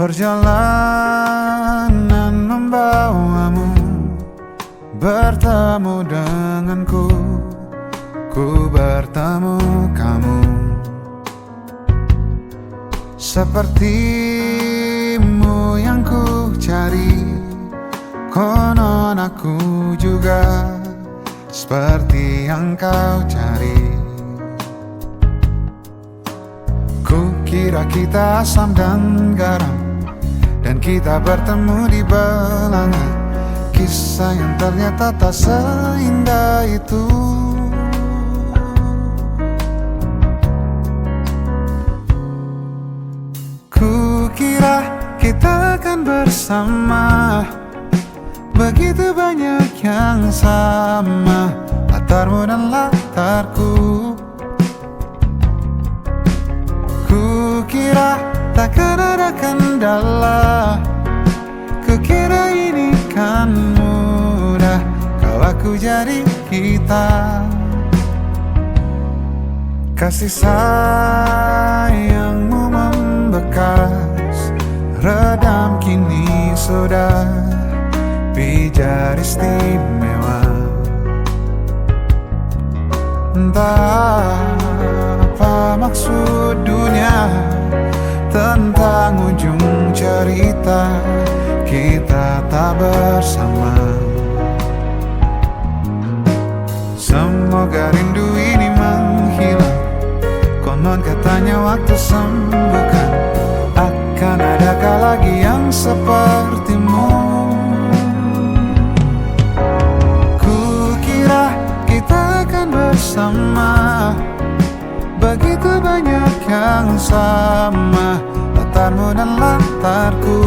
Perjalanan membawamu bertemu denganku, ku bertemu kamu. Sepertimu yang ku cari, konon aku juga seperti yang kau cari. Ku kira kita asam dan garam, dan kita bertemu di belanga. Kisah yang ternyata tak seindah itu. Ku kira kita akan bersama, begitu banyak yang sama, latarmu dan latarku. Ku kira takkan ada kendala, kukira ini kan mudah, kau aku jadi kita. Kasih sayangmu membekas, redam kini sudah pijar istimewa. Entah apa maksud dunia tentang ujung cerita kita tak bersama. Semoga rindu ini menghilang, konon katanya waktu sembuhkan. Akan adakah lagi yang sepertimu? Kukira kita akan bersama, begitu banyak yang sama, latarmu dan latarku.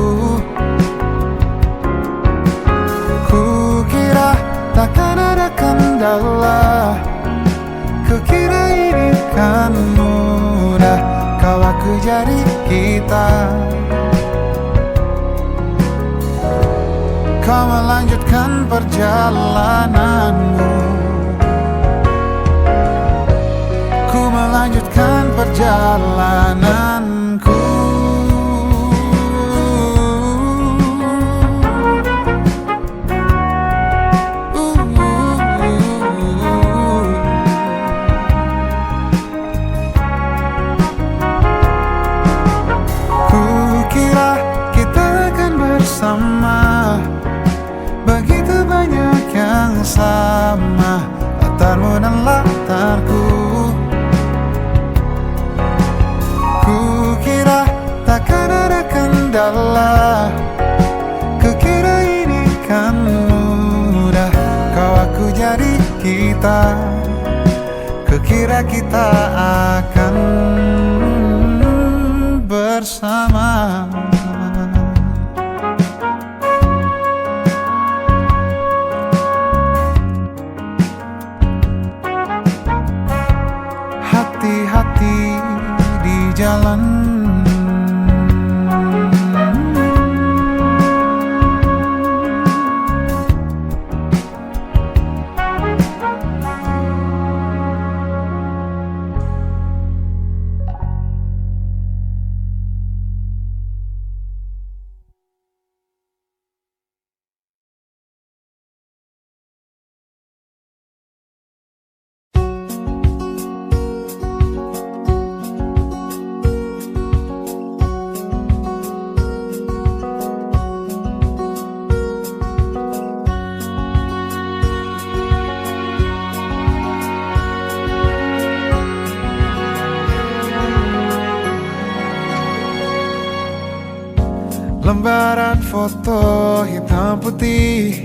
Kukira takkan ada kendala, kukira ini kan mudah, kau aku jadi kita. Kau melanjutkan perjalananmu, ku melanjutkan perjalananku. Kukira kita akan bersama, begitu banyak yang sama, latarmu dan latarku. Kukira takkan ada kendala, kukira ini kan mudah, kau aku jadi kita. Kukira kita akan bersama. Hati-hati di jalan, lembaran foto hitam putih.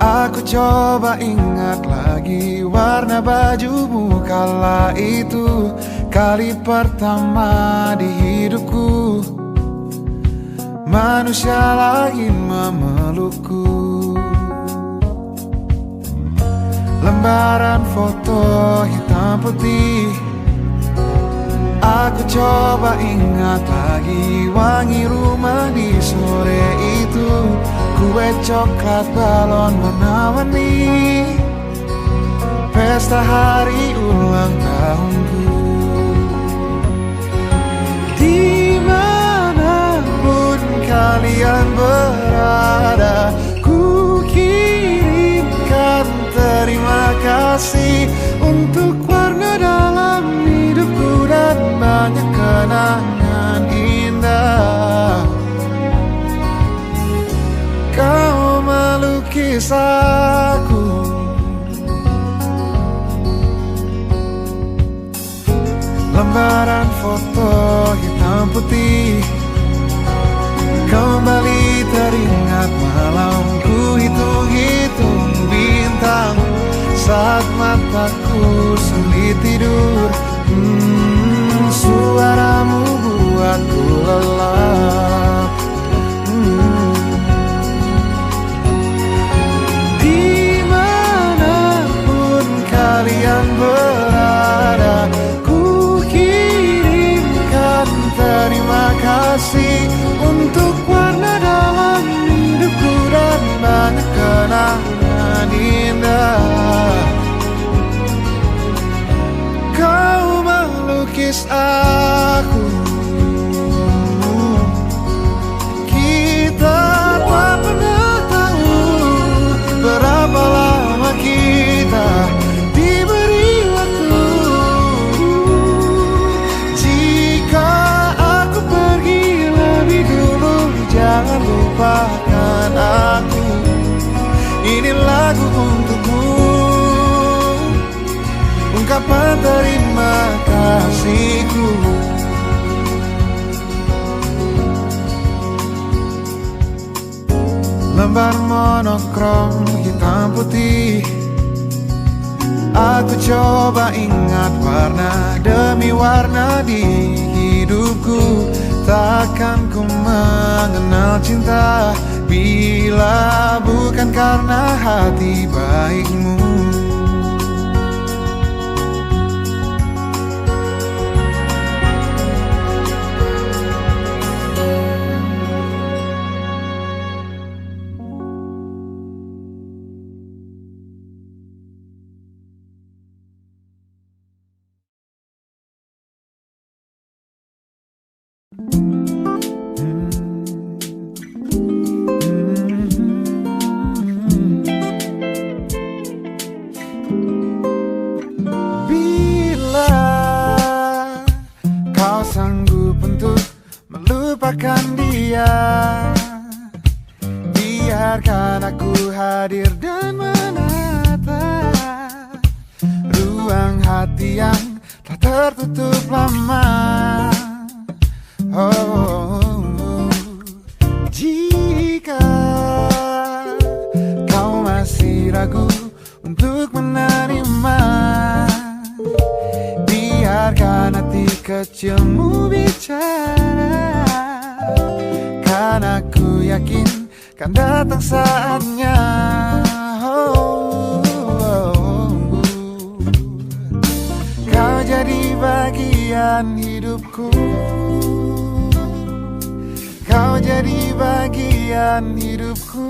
Aku coba ingat lagi warna bajumu kala itu, kali pertama di hidupku manusia lain memelukku. Lembaran foto hitam putih. Aku coba ingat lagi wangi rumah di sore itu, kue coklat balon warna-warni, pesta hari ulang tahunku. Di mana kalian berada. Ku kirimkan terima kasih untuk warna dalam hidupku dan banyak kenangan indah. Kau melukis aku, lembaran foto hitam putih. Kembali teringat malam ku hitung-hitung bintang saat mataku sulit tidur. Suaramu buatku lelap. Dimanapun kalian berada, ku kirimkan terima kasih untuk warna dalam hidupku dan banyak kenangan indah. Kau melukis aku, kita tak pernah tahu berapa lama kita diberi waktu. Jika aku pergi lebih dulu, jangan lupakan aku. Ini lagu untukmu, ungkapan terima kasihku. Lembar monokrom hitam putih. Aku coba ingat warna demi warna di hidupku. Takkan ku mengenal cinta bila bukan karena hati baikmu. Bila kau sanggup untuk melupakan dia, biarkan aku hadir dan menata ruang hati yang tak tertutup lama. Jika kau masih ragu untuk menerima, biarkan hati kecilmu bicara. Karena aku yakin kan datang saatnya. Kau jadi bagian hidupku, kau jadi bagian hidupku.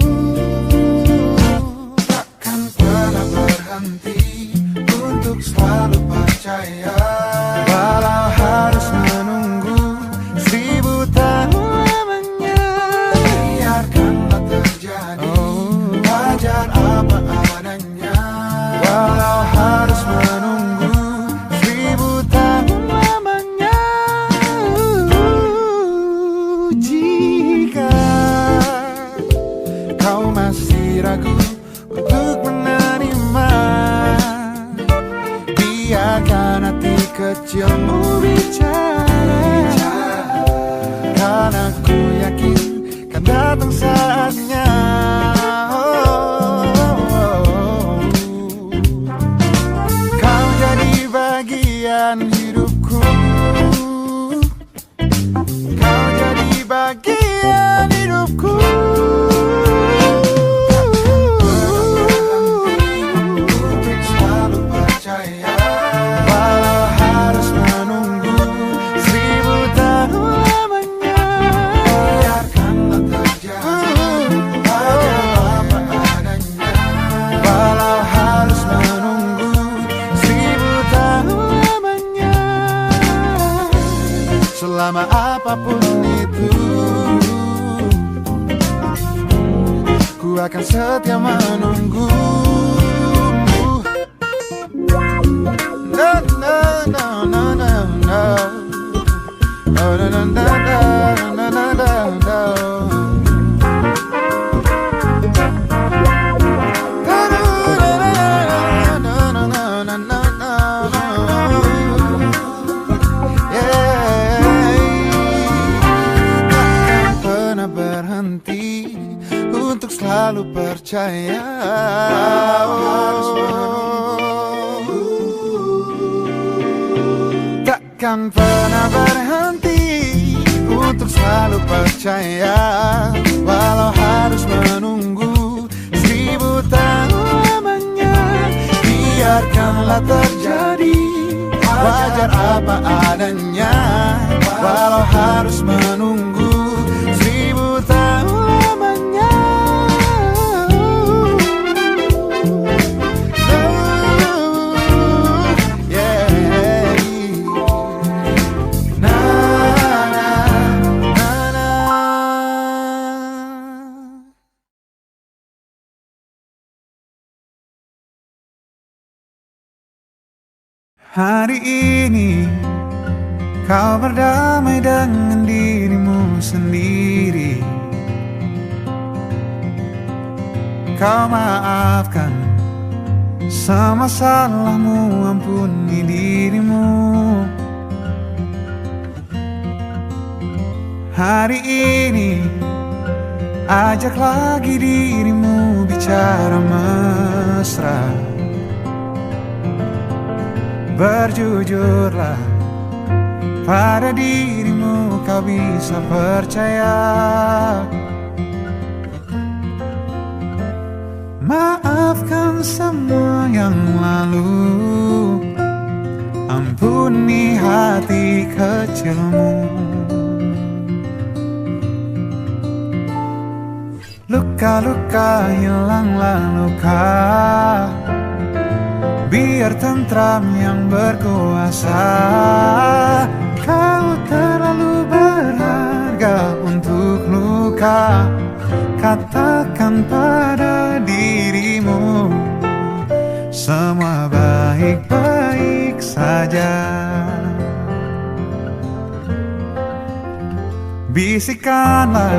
Takkan pernah berhenti untuk selalu percaya, walau harus menunggu 1000 tahun lamanya. Biarkanlah terjadi, wajar apa adanya, walau harus menunggu 1000 tahun lamanya. Jika kau masih ragu untuk menerima, biarkan hati kecilmu bicara. Karena ku yakin kan datang saatnya. Kau jadi bagian hidupku, kau jadi bagian hidupku. akan setia menunggu. No, no, no, no, no, no. Oh, no, no, no, no, no, no, no. Untuk selalu percaya, takkan pernah berhenti untuk selalu percaya, walau harus menunggu 1000 tahun lamanya. Biarkanlah terjadi, wajar apa adanya, walau harus menunggu 1000 tahun lamanya. Hari ini kau berdamai dengan dirimu sendiri. Kau maafkan semua salahmu, ampuni dirimu. Hari ini ajak lagi dirimu bicara mesra. Berjujurlah pada dirimu, kau bisa percaya. Maafkan semua yang lalu, ampuni hati kecilmu. Luka-luka hilanglah luka, biar tentram yang berkuasa. Kau terlalu berharga untuk luka. Katakan pada dirimu, semua baik-baik saja. Bisikanlah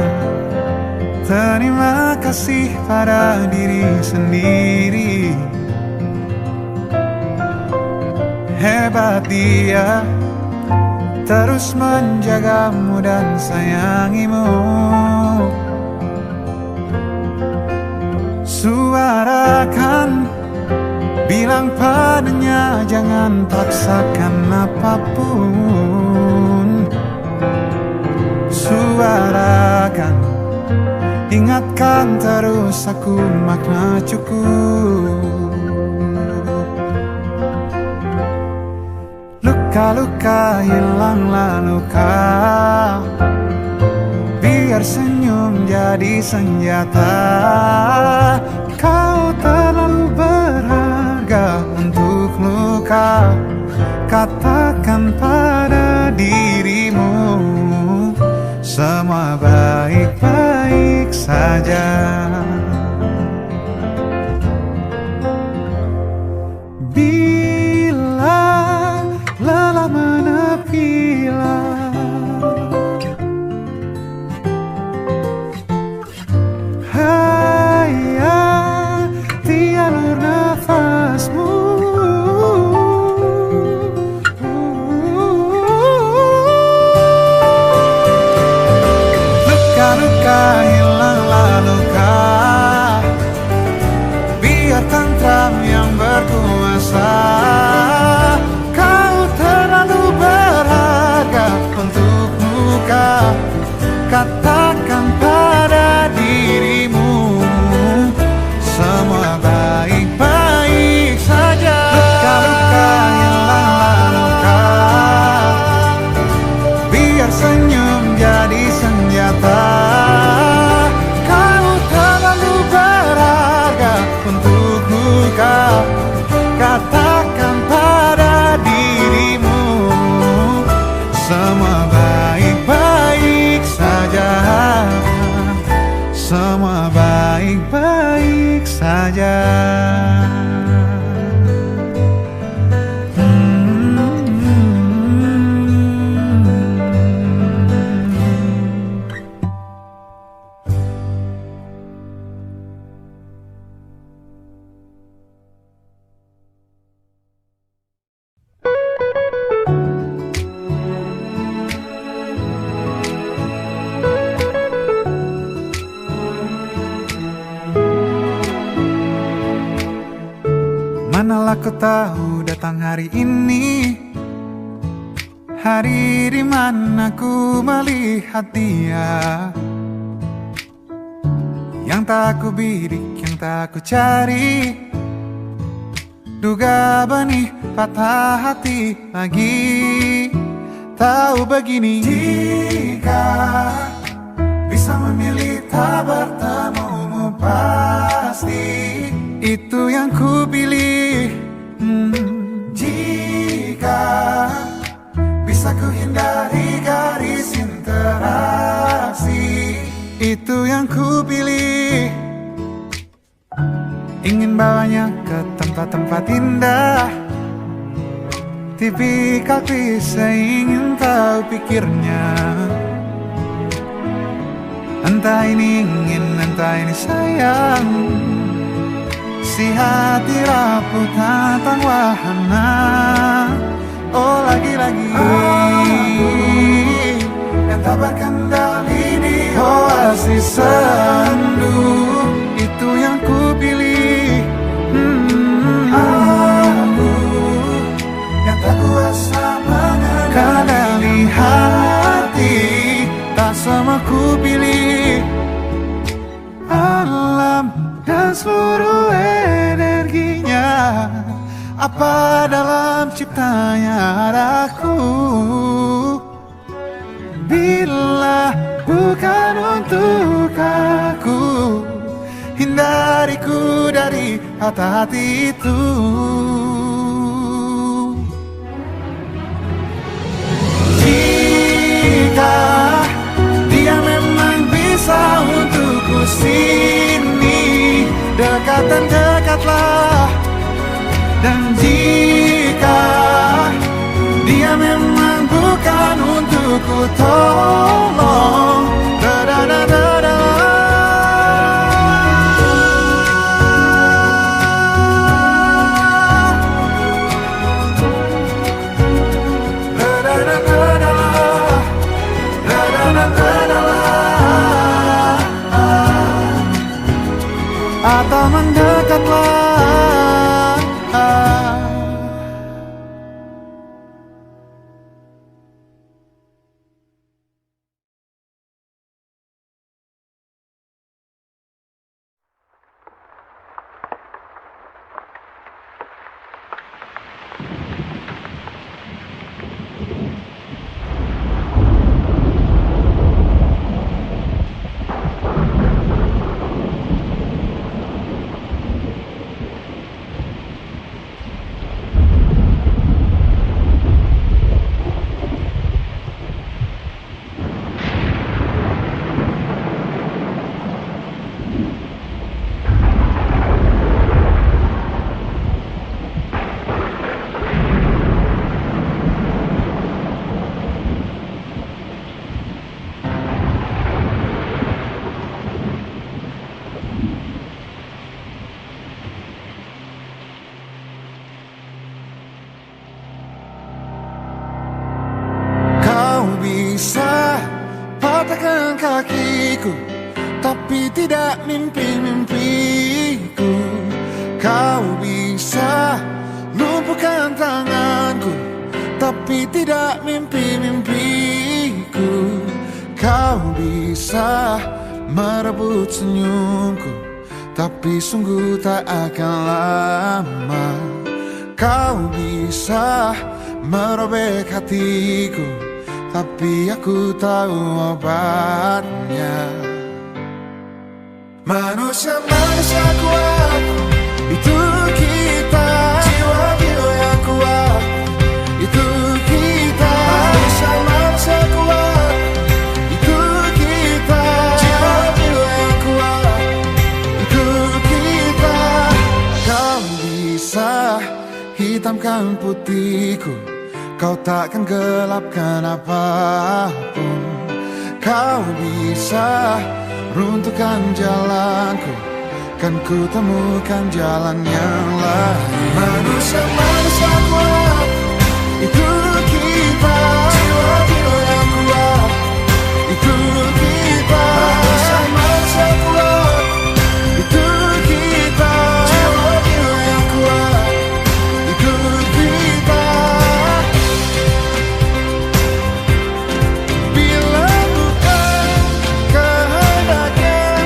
terima kasih pada diri sendiri. Hebat dia, terus menjagamu dan sayangimu. Suarakan, bilang padanya jangan paksakan apapun. Suarakan, ingatkan terus aku makna cukup. Luka-luka hilanglah luka, biar senyum jadi senjata. Kau terlalu berharga untuk luka. Katakan pada dirimu, semua baik-baik saja. Lelah menepilah, hayati alur nafasmu. Luka-luka hilanglah luka. baik-baik saja. Manalah kau tahu datang hari ini, hari di mana ku melihat dia, yang tak ku bidik, yang tak ku cari. Duga benih patah hati lagi. Tahu begini, jika bisa memilih tak bertemu pasti itu yang ku pilih. Jika bisa ku hindari garis interaksi, itu yang ku pilih. Ingin bawanya ke tempat-tempat indah, tipikal klise ingin tahu pikirnya. Entah ini ingin, entah ini sayang, si hati rapuh tentang wahana. Oh lagi-lagi aku yang tak berkendali di oasis sendu, itu yang ku pilih. Aku yang tak kuasa mengendali hati, tak sama ku pilih. Alam dan seluruh energinya, apa dalam ciptanya ada aku. Bila bukan untuk aku, hindariku dari hati-hati itu. Jika dia memang bisa untukku sini, dekat dan dekatlah. Dan jika dia memang bukan untukku, tolong da-da-da-da-da. Atau mendekatlah. Bisa patahkan kakiku, tapi tidak mimpi-mimpiku. Kau bisa lumpuhkan tanganku, tapi tidak mimpi-mimpiku. Kau bisa merebut senyumku, tapi sungguh tak akan lama. Kau bisa merobek hatiku, tapi aku tahu obatnya. Manusia-manusia kuat, itu kita. Jiwa-jiwa yang kuat, itu kita. Manusia-manusia kuat, itu kita. Jiwa-jiwa yang kuat, hitam putihku, kau takkan gelapkan apapun. Kau bisa runtuhkan jalanku, kan ku temukan jalan yang lain. Manusia-manusia kuat, itu kita. Jiwa-jiwa yang kuat, itu kita. Manusia-manusia kuat, itu kita. Jiwa-jiwa yang kuat, itu kita. Bila bukan kehendaknya,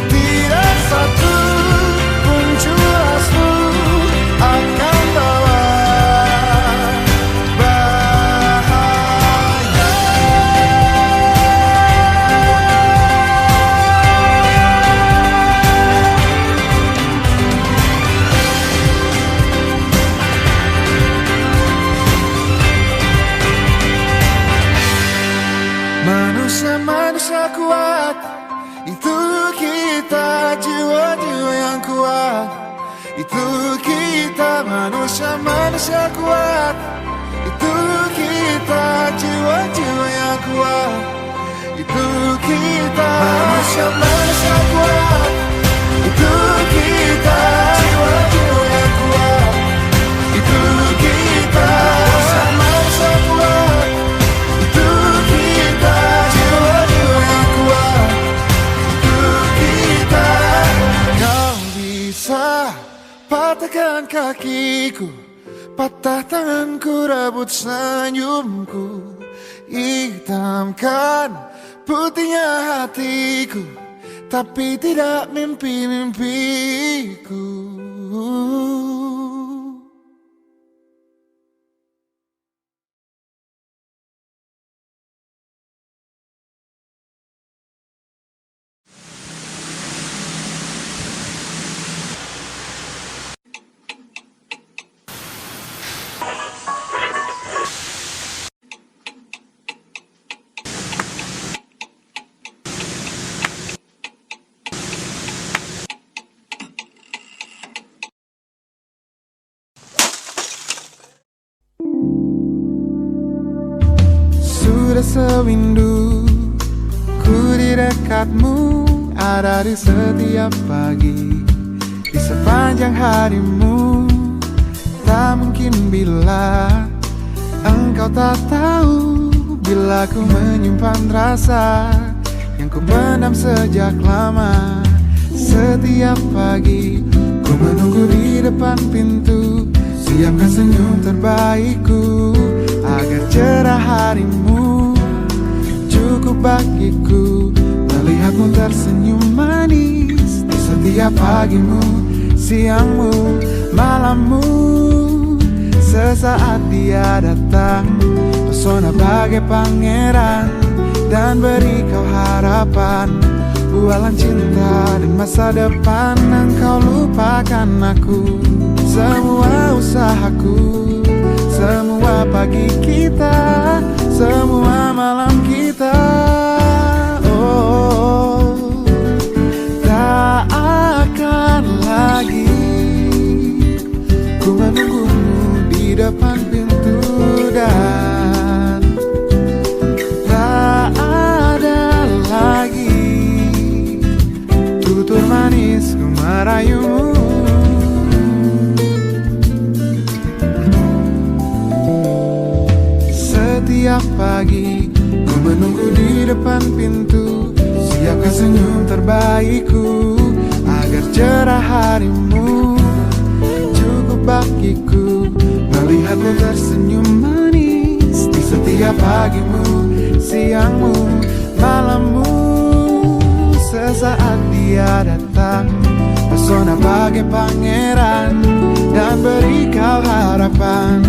tidak satu pun jelasmu akan bawa bahaya. Manusia-manusia kuat, itu kita. Jiwa-jiwa yang kuat, itu kita. Manusia-manusia kuat, itu kita. Jiwa-jiwa yang kuat, itu kita. Manusia-manusia kuat, itu kita. Jiwa-jiwa yang kuat, itu kita. Manusia-manusia kuat, itu kita. Jiwa-jiwa yang kuat, kita. Kau bisa patahkan kakiku, patah tanganku, rebut senyumku, hitamkan putihnya hatiku, tapi tidak mimpi-mimpiku. Sudah sewindu ku di dekatmu, ada di setiap pagi, di sepanjang harimu. Tak mungkin bila engkau tak tahu, bila ku menyimpan rasa yang ku pendam sejak lama. Setiap pagi ku menunggu di depan pintu, siapkan senyum terbaikku, agar cerah harimu. Cukup bagiku melihatmu tersenyum manis di setiap pagimu, siangmu, malammu. Sesaat dia datang, pesona bagai pangeran, dan beri kau harapan, bualan cinta dan masa depan. Engkau lupakan aku, semua usahaku, semua pagi kita, semua malam kita. Oh, tak akan lagi ku menunggumu di depan pintu, dan tak ada lagi tutur manis ku merayumu. Setiap pagi ku menunggu di depan pintu, siapkan senyum terbaikku, agar cerah harimu. Cukup bagiku melihatmu tersenyum manis di setiap pagimu, siangmu, malammu. Sesaat dia datang, pesona bagai pangeran, dan beri kau harapan,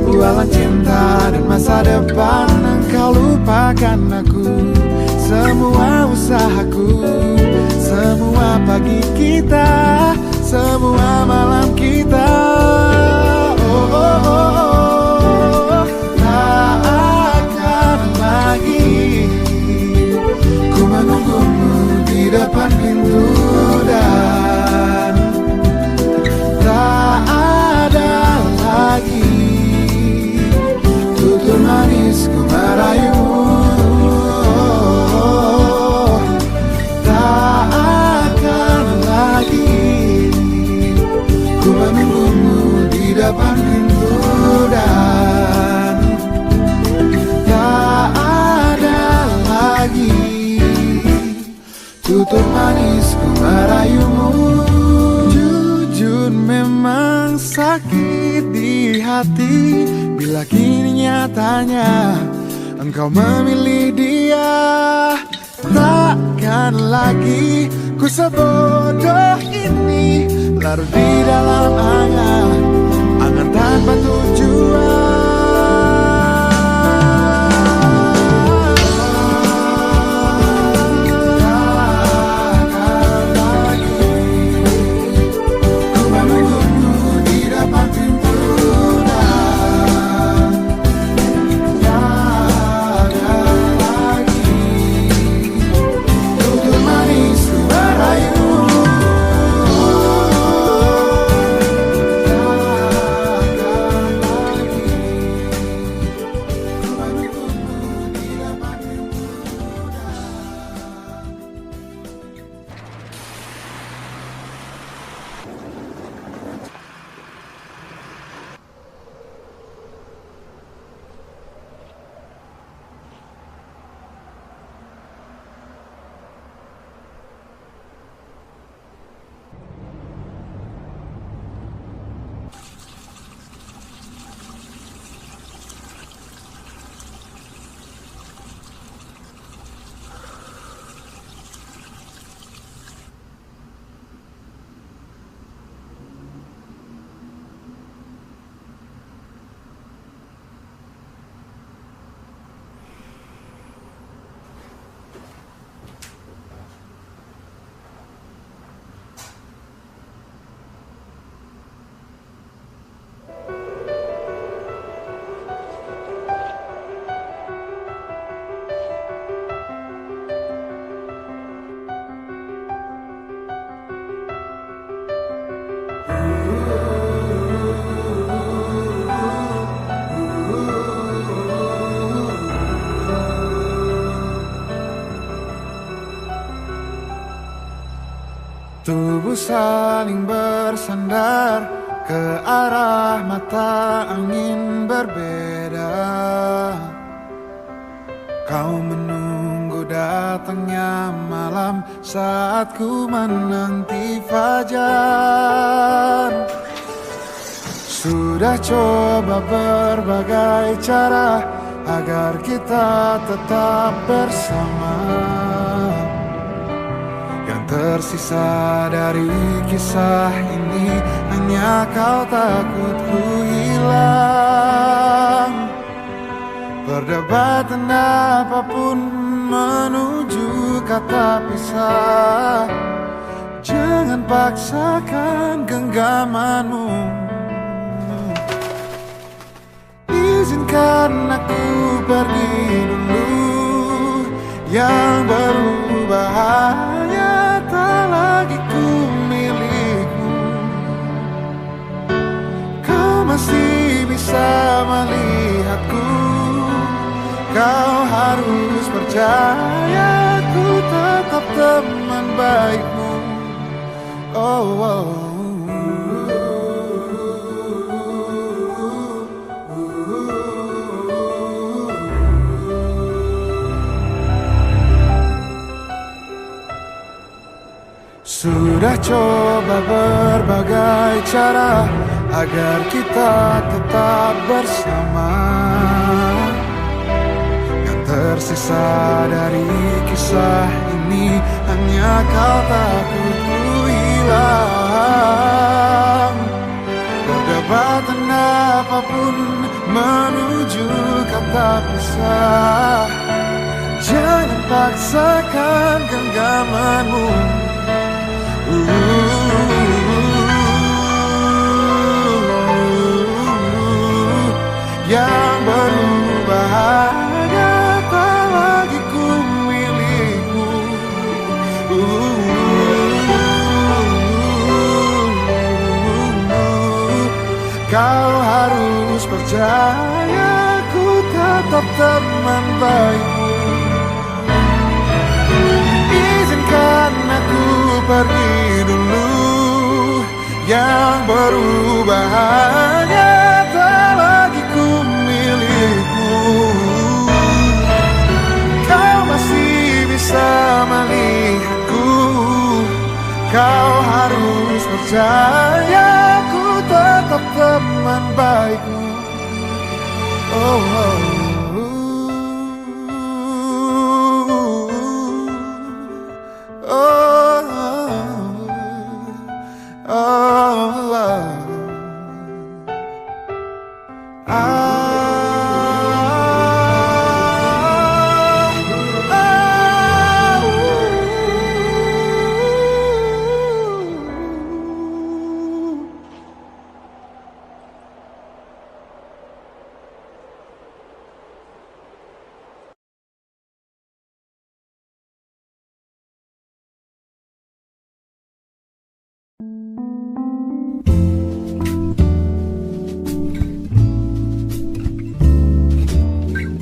bualan cinta dan masa depan. Engkau lupakan aku, semua usahaku, semua pagi kita, semua malam kita. Oh, oh, oh, oh. Tak akan lagi ku menunggumu di depan pintu, dan tutur manisku merayumu. Jujur memang sakit di hati bila kini nyatanya engkau memilih dia. Takkan lagi ku sebodoh ini, larut di dalam angan tanpa tujuan. Tubuh saling bersandar ke arah mata angin berbeda. Kau menunggu datangnya malam saat ku menanti fajar. Sudah coba berbagai cara agar kita tetap bersama. Tersisa dari kisah ini hanya kau takut ku hilang. Perdebatan apapun menuju kata pisah. Jangan paksakan genggamanmu. Izinkan aku pergi dulu. Yang berubah hanya tak lagi ku milikmu. Kau masih bisa melihatku. Kau harus percaya ku tetap teman baikmu. Oh, oh. Sudah coba berbagai cara agar kita tetap bersama. Yang tersisa dari kisah ini hanya kau takut ku hilang. Perdebatan apapun menuju kata pisah. Jangan paksakan genggamanmu. Yang berubah hanya tak lagi ku milikmu. Kau harus percaya ku tetap teman baikmu. Izinkan aku pergi dulu. Yang berubah hanya tak lagi ku milikmu. Kau masih bisa melihatku. percaya ku tetap teman baikmu. Oh, oh.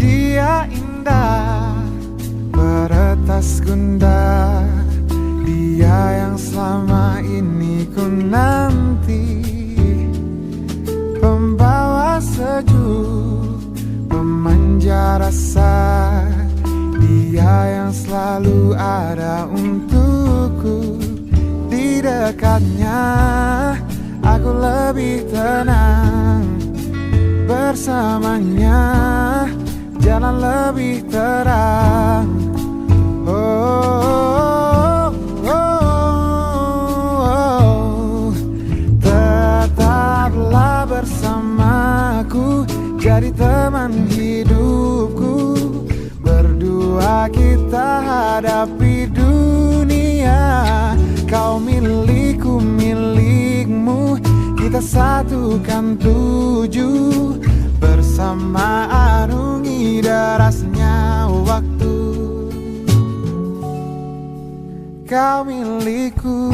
Dia indah, peretas gundah, dia yang selama ini ku nanti, pembawa sejuk, pemanja rasa, dia yang selalu ada untukku. Di dekatnya aku lebih tenang, bersamanya jalan lebih terang. Oh, oh, oh. Tetaplah bersamaku, jadi teman hidupku. Berdua kita hadapi dunia. Kau milikku, milikmu, kita satukan tuju. Bersama arungi derasnya waktu. Kau milikku,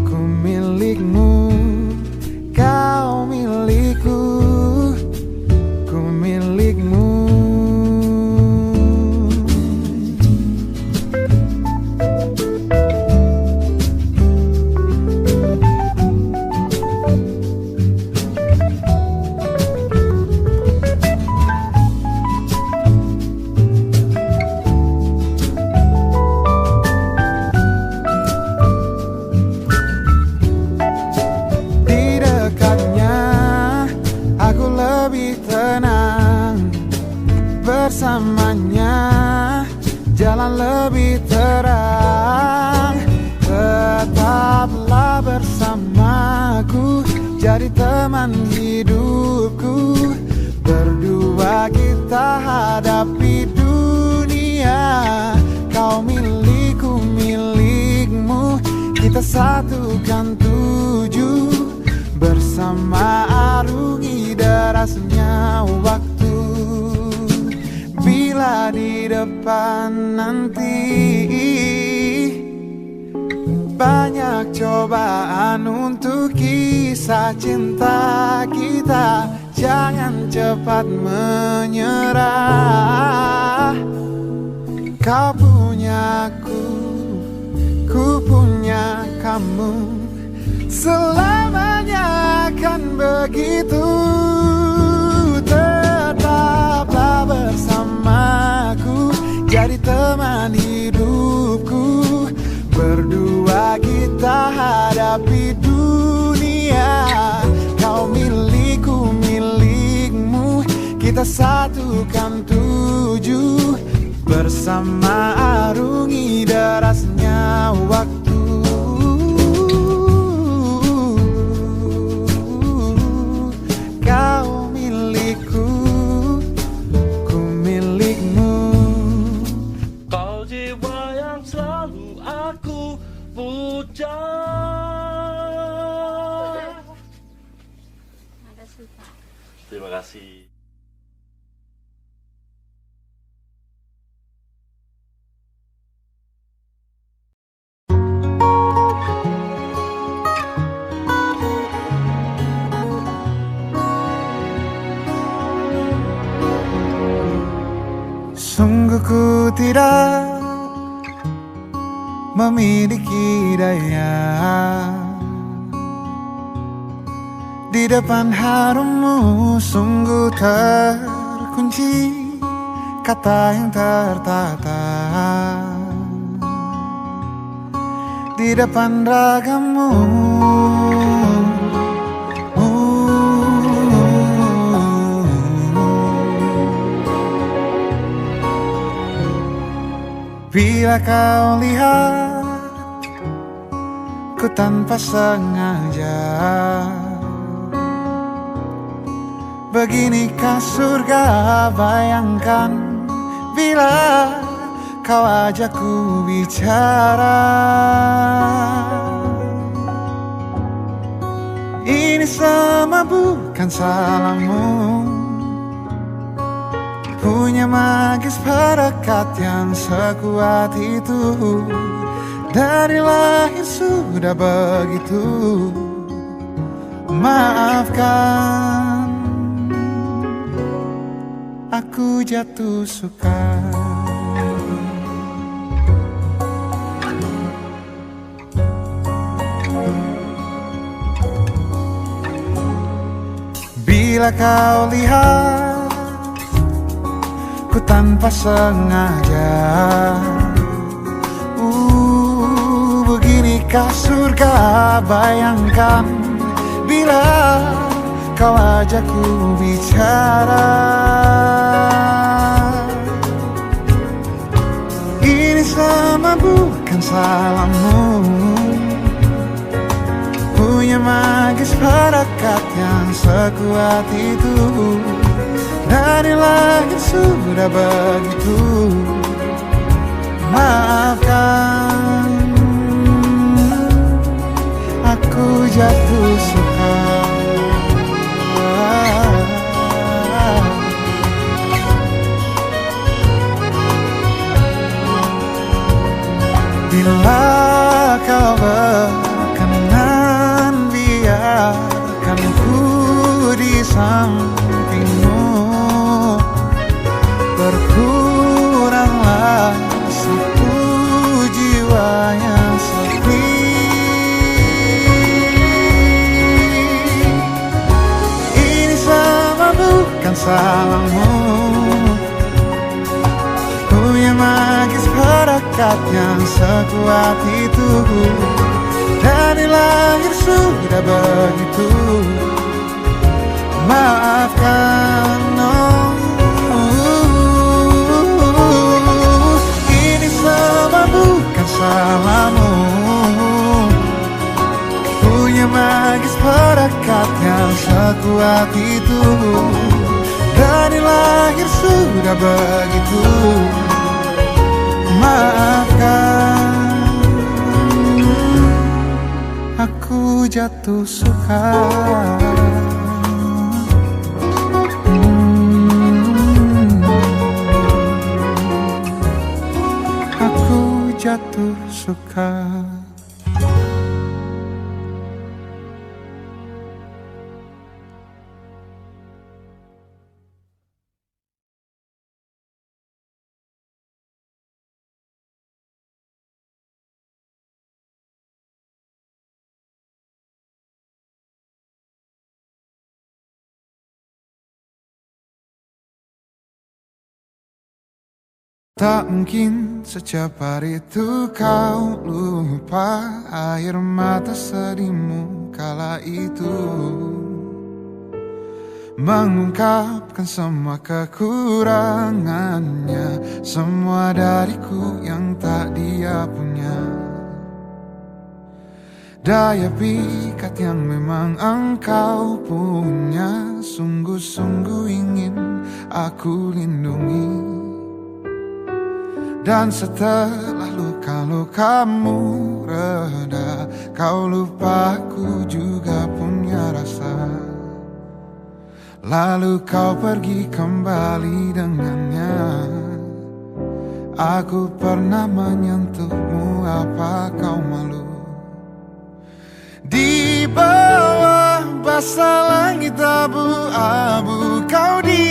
ku milikmu. Kau milikku, ku milikmu. Bersamanya jalan lebih terang. Tetaplah bersamaku, jadi teman hidupku. Berdua kita hadapi dunia. Kau milikku, milikmu, kita satukan tuju. Bersama arungi derasnya waktu. Bila di depan nanti banyak cobaan untuk kisah cinta kita, jangan cepat menyerah. Kau punya ku punya kamu, selamanya akan begitu. Tetaplah bersamaku, jadi teman hidupku. Berdua kita hadapi dunia. Kau milikku, milikmu, kita satukan tuju. Bersama arungi derasnya waktu. Kau milikku, ku milikmu. Kau jiwa yang selalu aku puja. Terima kasih. Sungguh ku tidak memiliki daya di depan harummu. Sungguh terkunci kata yang tertata di depan ragamu. Bila kau lihat ku tanpa sengaja, beginikah surga? Bayangkan bila kau ajak ku bicara. Ini semua bukan salahmu, punya magis perekat yang sekuat itu. Dari lahir sudah begitu. Maafkan, aku jatuh suka. Bila kau lihat ku tanpa sengaja, beginikah surga? Bayangkan bila kau ajak ku bicara. Ini semua bukan salahmu, punya magis perekat yang sekuat itu. Dari lahir sudah begitu. Maafkan, aku jatuh suka. Bila kau berkenan, biarkan ku di sampingmu. Berkuranglah satu jiwa yang sepi. Ini semua bukan salahmu, punya magis perekat yang sekuat itu. Dari lahir sudah begitu. Maafkan, ini semua bukan salahmu, punya magis perekat yang sekuat itu. Dari lahir sudah begitu. Maafkan, aku jatuh suka. Aku jatuh suka. Tak mungkin secepat itu kau lupa air mata sedihmu kala itu. Mengungkapkan semua kekurangannya, semua dariku yang tak dia punya. Daya pikat yang memang engkau punya, sungguh-sungguh ingin aku lindungi. Dan setelah luka-lukamu reda, kau lupa aku juga punya rasa. Lalu kau pergi kembali dengannya. Aku pernah menyentuhmu, apa kau malu? Di bawah basah langit abu-abu, kau di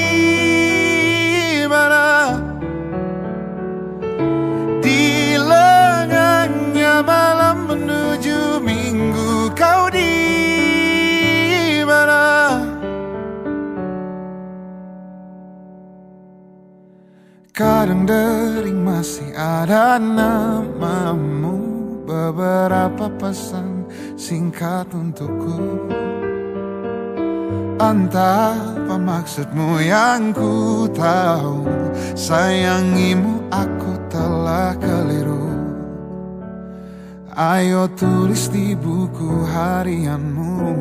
mana? Malam menuju minggu, kau di mana? Kadang dering masih ada namamu beberapa pesan singkat untukku. Entah apa maksudmu yang ku tahu, sayangimu aku telah keliru. Ayo tulis di buku harianmu,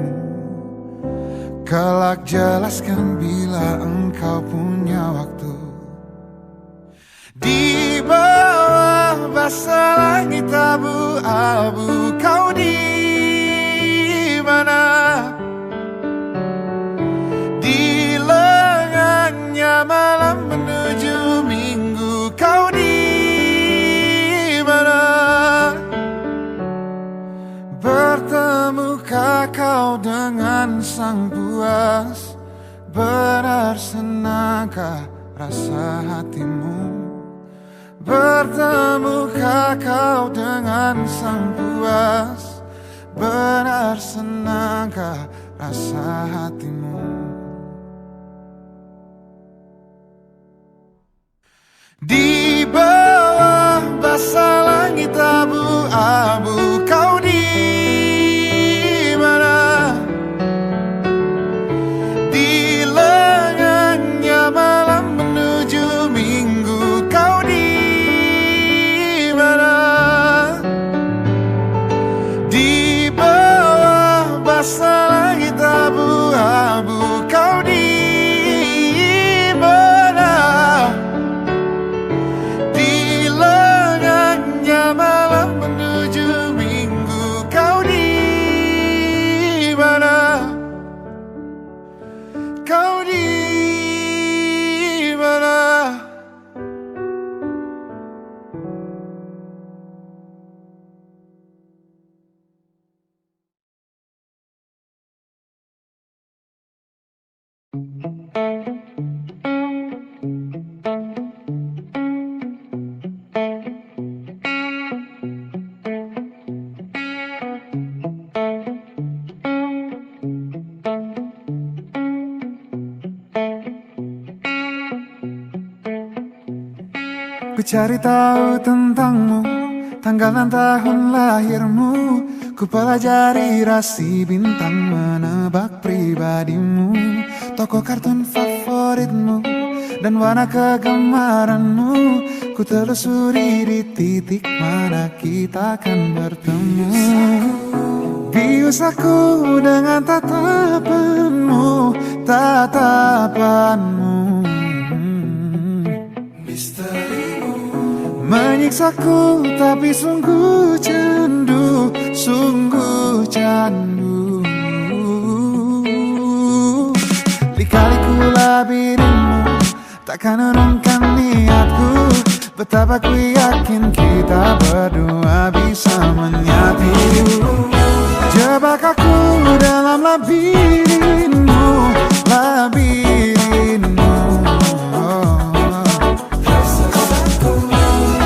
kelak jelaskan bila engkau punya waktu. Di bawah basah langit abu-abu, kau di mana? Di lengannya malam menuju minggu, kau di mana? Bertemukah kau dengan sang puas? Benar senangkah rasa hatimu? Bertemukah kau dengan sang puas? Benar senangkah rasa hatimu? Di bawah basah langit abu-abu, kau di mana? Di lengannya malam menuju minggu, kau di mana? Di bawah basah langit abu-abu, kau di mana? Di lengannya malam menuju minggu, kau di mana? Kau di mana? Ku cari tahu tentangmu, tanggal dan tahun lahirmu. Ku pelajari rasi bintang, menebak pribadimu, tokoh kartun favoritmu, dan warna kegemaranmu. Ku telusuri di titik mana kita akan bertemu. Bius aku dengan tatapanmu, tatapanmu. Menyiksaku tapi sungguh candu, sungguh candu. Lika-liku labirinmu takkan urungkan niatku. Betapa ku yakin kita berdua bisa menyatu. Jebak aku dalam labirinmu, labirinmu.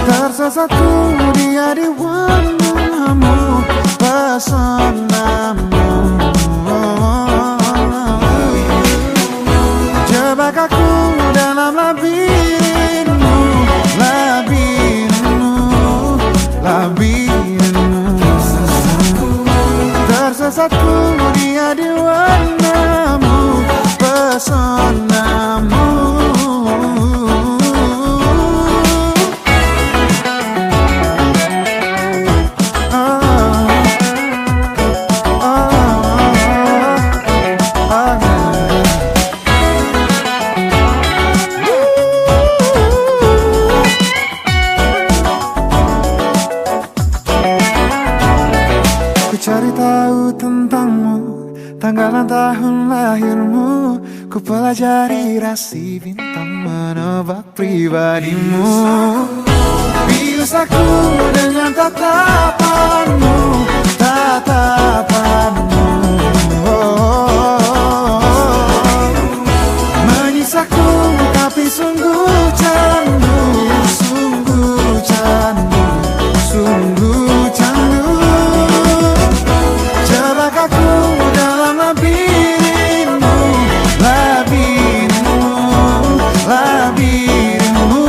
Tersesatku dia di warnamu, pesonamu. Jebak aku dalam labirinmu, labirinmu, labirinmu. Tersesatku dia di warnamu, pesonamu. Cari tahu tentangmu, tanggal dan tahun lahirmu. Ku pelajari rasi bintang, menebak pribadimu. Bius aku dengan tatapanmu, tatapanmu. Menyisaku tapi sungguh candu, sungguh candu, sungguh candu. Aku dalam labirinmu, labirinmu, labirinmu.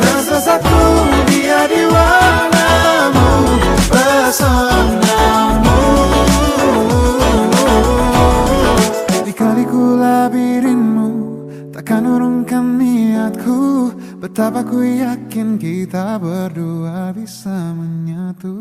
Tersesatku dia di warnamu, Ku yakin kita berdua bisa menyatu.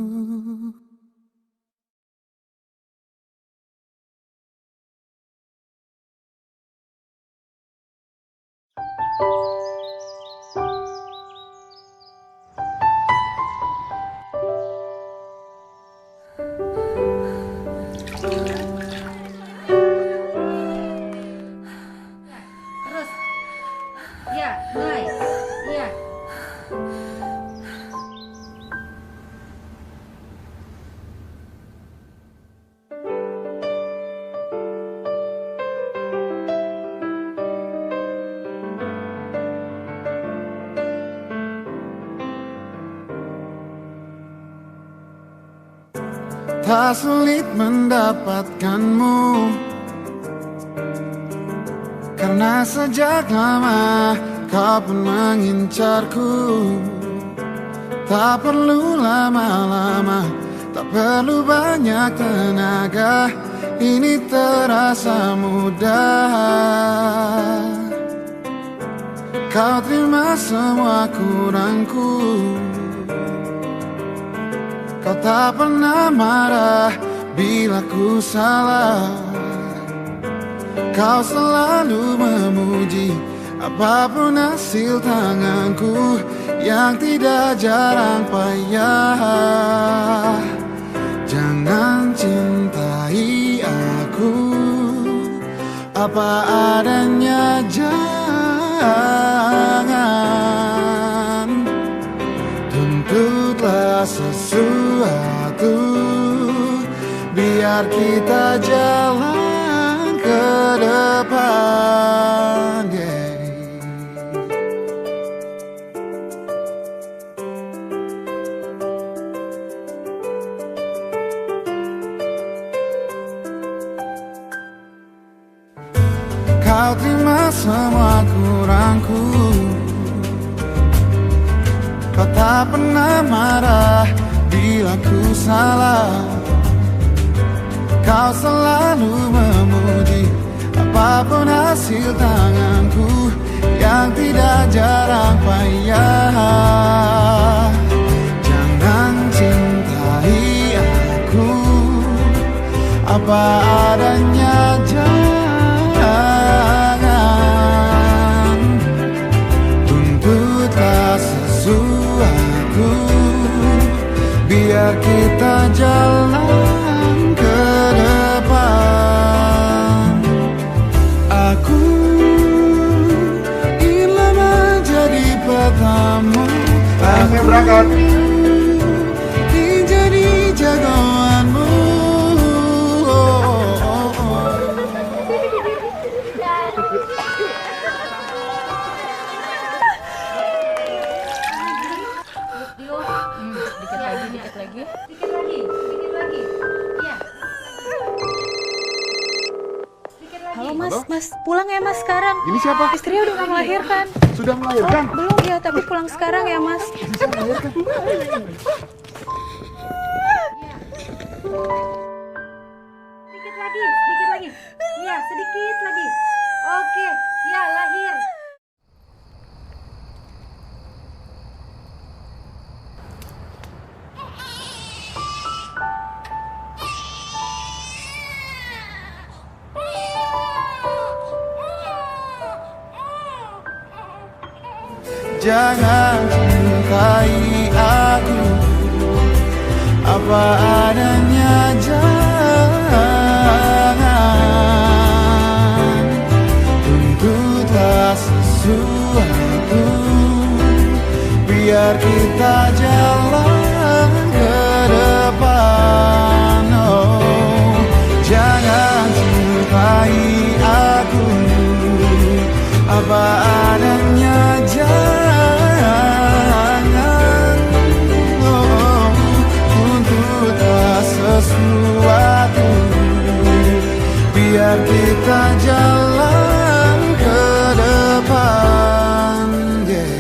Terus, ya, mulai, ya. Tak sulit mendapatkanmu, karena sejak lama kau pun mengincarku. Tak perlu lama-lama, tak perlu banyak tenaga, ini terasa mudah. Kau terima semua kurangku, kau tak pernah marah bila ku salah. Kau selalu memuji apapun hasil tanganku yang tidak jarang payah. Jangan cintai aku apa adanya, jangan tuntutlah sesuatu, biar kita jalan ke depan, yeah. Kau terima semua kurangku, kau tak pernah marah bila ku salah. Kau selalu memuji apapun hasil tanganku yang tidak jarang payah. Jangan cintai aku apa adanya, jangan tuntutlah sesuatu, biar kita jalan ke depan. Aku ingin menjadi petamu, aku ingin jadi jagoanmu. Dio, dikit lagi, dikit lagi. Dikit lagi, dikit lagi. Iya. Dikit lagi. Halo mas, mas pulang ya mas sekarang. Ini siapa? Istrinya udah gak melahirkan. Sudah melahirkan? Belum ya, tapi pulang sekarang ya mas. Sedikit lagi, sedikit lagi. Iya, sedikit lagi. Oke, ya lahir. Jangan cintai aku apa adanya, jangan tuntutlah sesuatu, biar kita jalan ke depan. Oh, jangan cintai aku apa adanya, jangan tuntutlah sesuatu, biar kita jalan ke depan, yeah.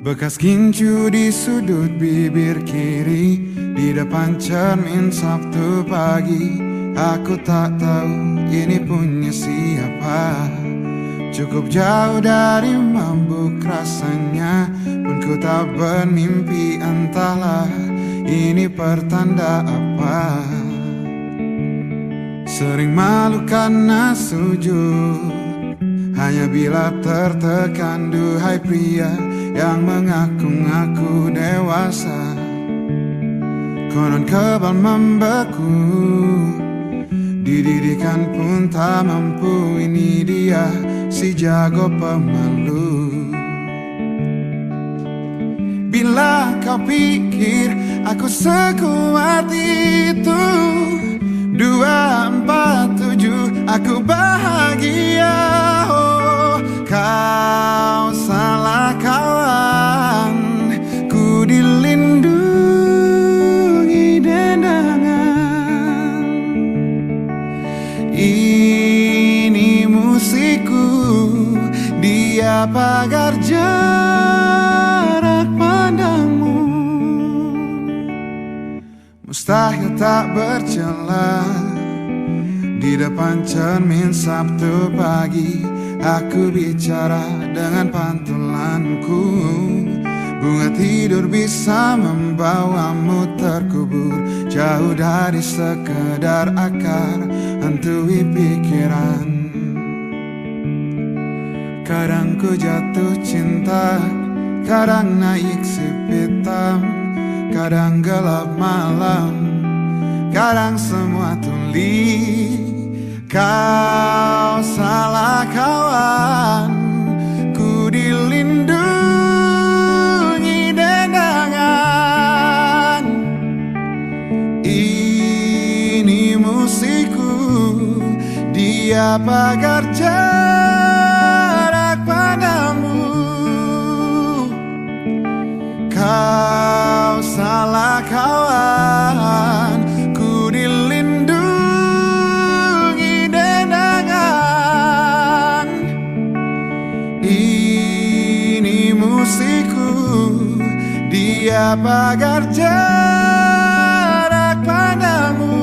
Bekas gincu di sudut bibir kiri, di depan cermin Sabtu pagi. Aku tak tahu ini punya siapa. Cukup jauh dari mabuk rasanya, pun ku tak bermimpi, entahlah ini pertanda apa. Sering malu karena sujud, hanya bila tertekan. Duhai pria yang mengaku-ngaku dewasa, konon kebal membeku, dididikan pun tak mampu. Ini dia si jago pemalu. Bila kau pikir aku sekuat itu, 247 aku bahagia. Oh, kau salah kawan, ku dilindungi dendangan. Ini musikku, dia pagar jarak pandangmu. Mustahil tak bercelah di depan cermin Sabtu pagi. Aku bicara dengan pantulanku. Bunga tidur bisa membawamu terkubur jauh dari sekedar akar, hantui pikiran. Kadang ku jatuh cinta, kadang naik si hitam, kadang gelap malam, kadang semua tuli. Kau salah kawan, ku dilindungi dendangan. Ini musikku, dia pagar jarak padamu. Kau salah kawan, ku dilindungi dendangan. Ini musikku, dia pagar jarak padamu.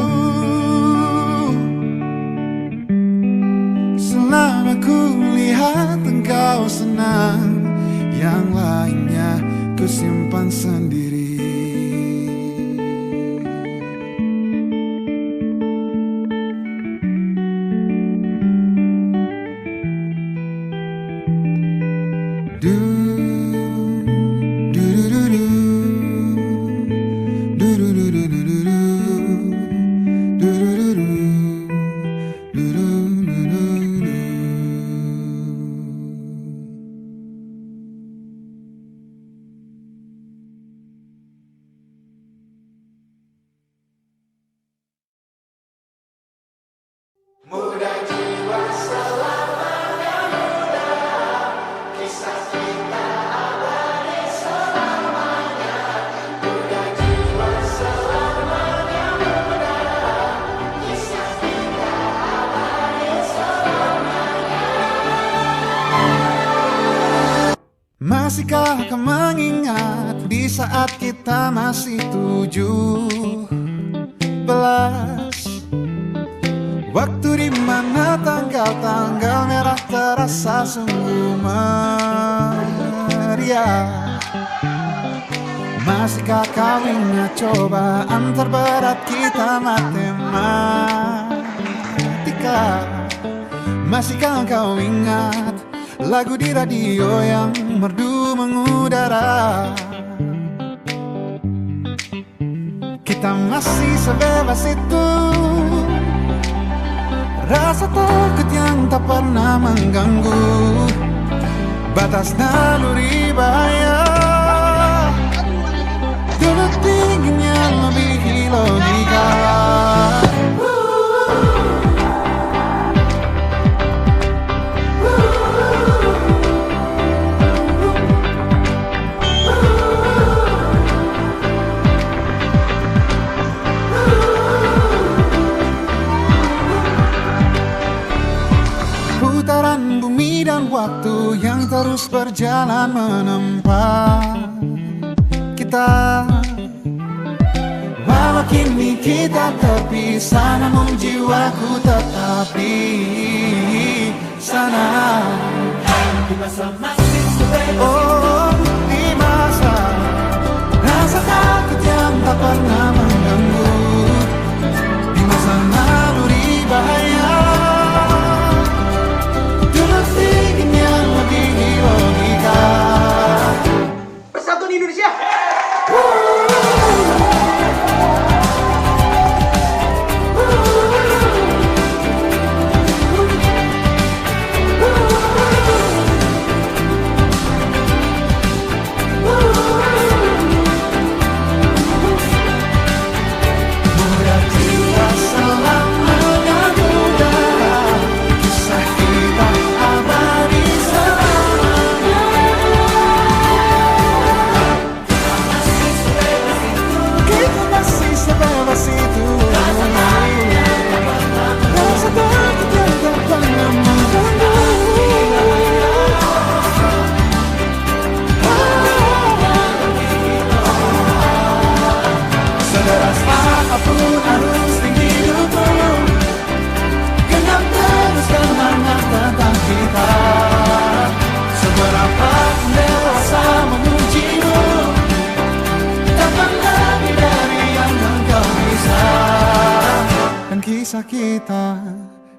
Selama ku lihat engkau senang, yang lainnya ku simpan sendiri. Du, du, du, du, du. Du, du, du, du, du, du, du. Du, du, du, du. Du, du, du, du, du. Masihkah kau mengingat di saat kita masih 17? Waktu di mana tanggal-tanggal merah terasa sungguh meriah. Masihkah kau ingat cobaan terberat kita matematika? Masihkah kau ingat lagu di radio yang merdu mengudara? Kita masih sebebas itu, rasa takut yang tak pernah mengganggu batas naluri bahaya. Dulu tingginya lebih logika. Putaran bumi dan waktu waktu yang terus berjalan menempa kita. Walau kini kita terpisah, namun jiwaku tetap di sana. Oh, di masa rasa takut yang tak pernah mengganggu, di masa naluri bahaya, dengan tinggi yang melebihi logika. Persatuan Indonesia. Kisah kita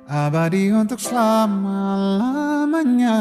abadi untuk selama-lamanya.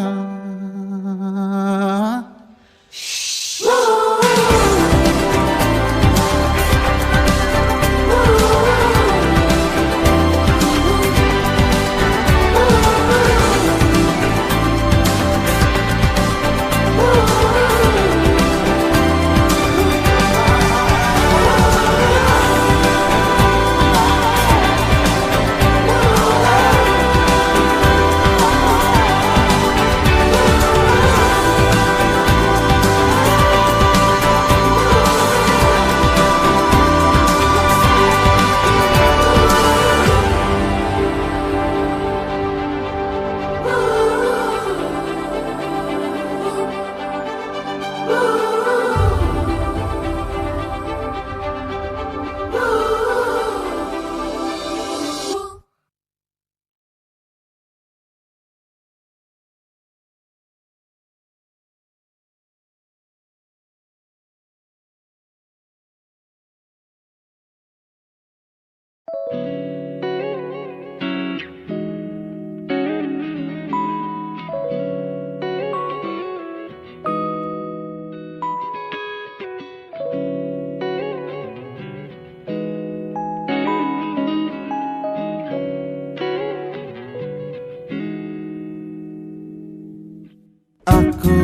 Aku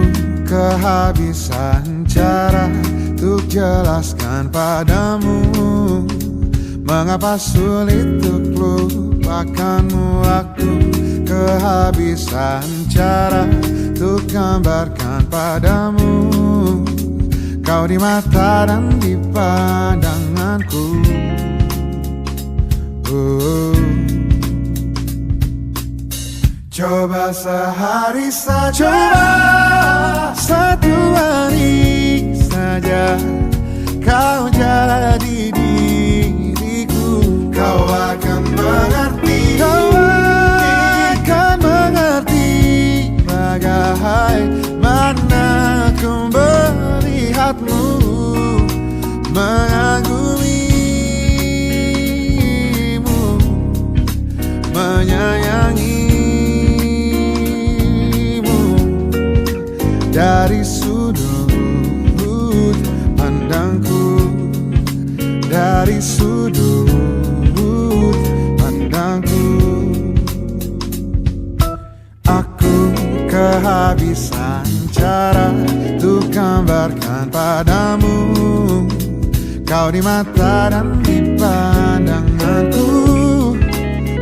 kehabisan cara untuk jelaskan padamu mengapa sulit untuk lupakanmu. Aku kehabisan cara untuk gambarkan padamu kau di mata dan di pandanganku. Coba sehari saja, coba satu hari saja kau jadi diriku, kau akan mengerti, kau akan mengerti bagaimana ku melihatmu, mengagumimu, menyayangi dari sudut pandangku, dari sudut pandangku. Aku kehabisan cara untuk gambarkan padamu kau di mata dan di pandanganku.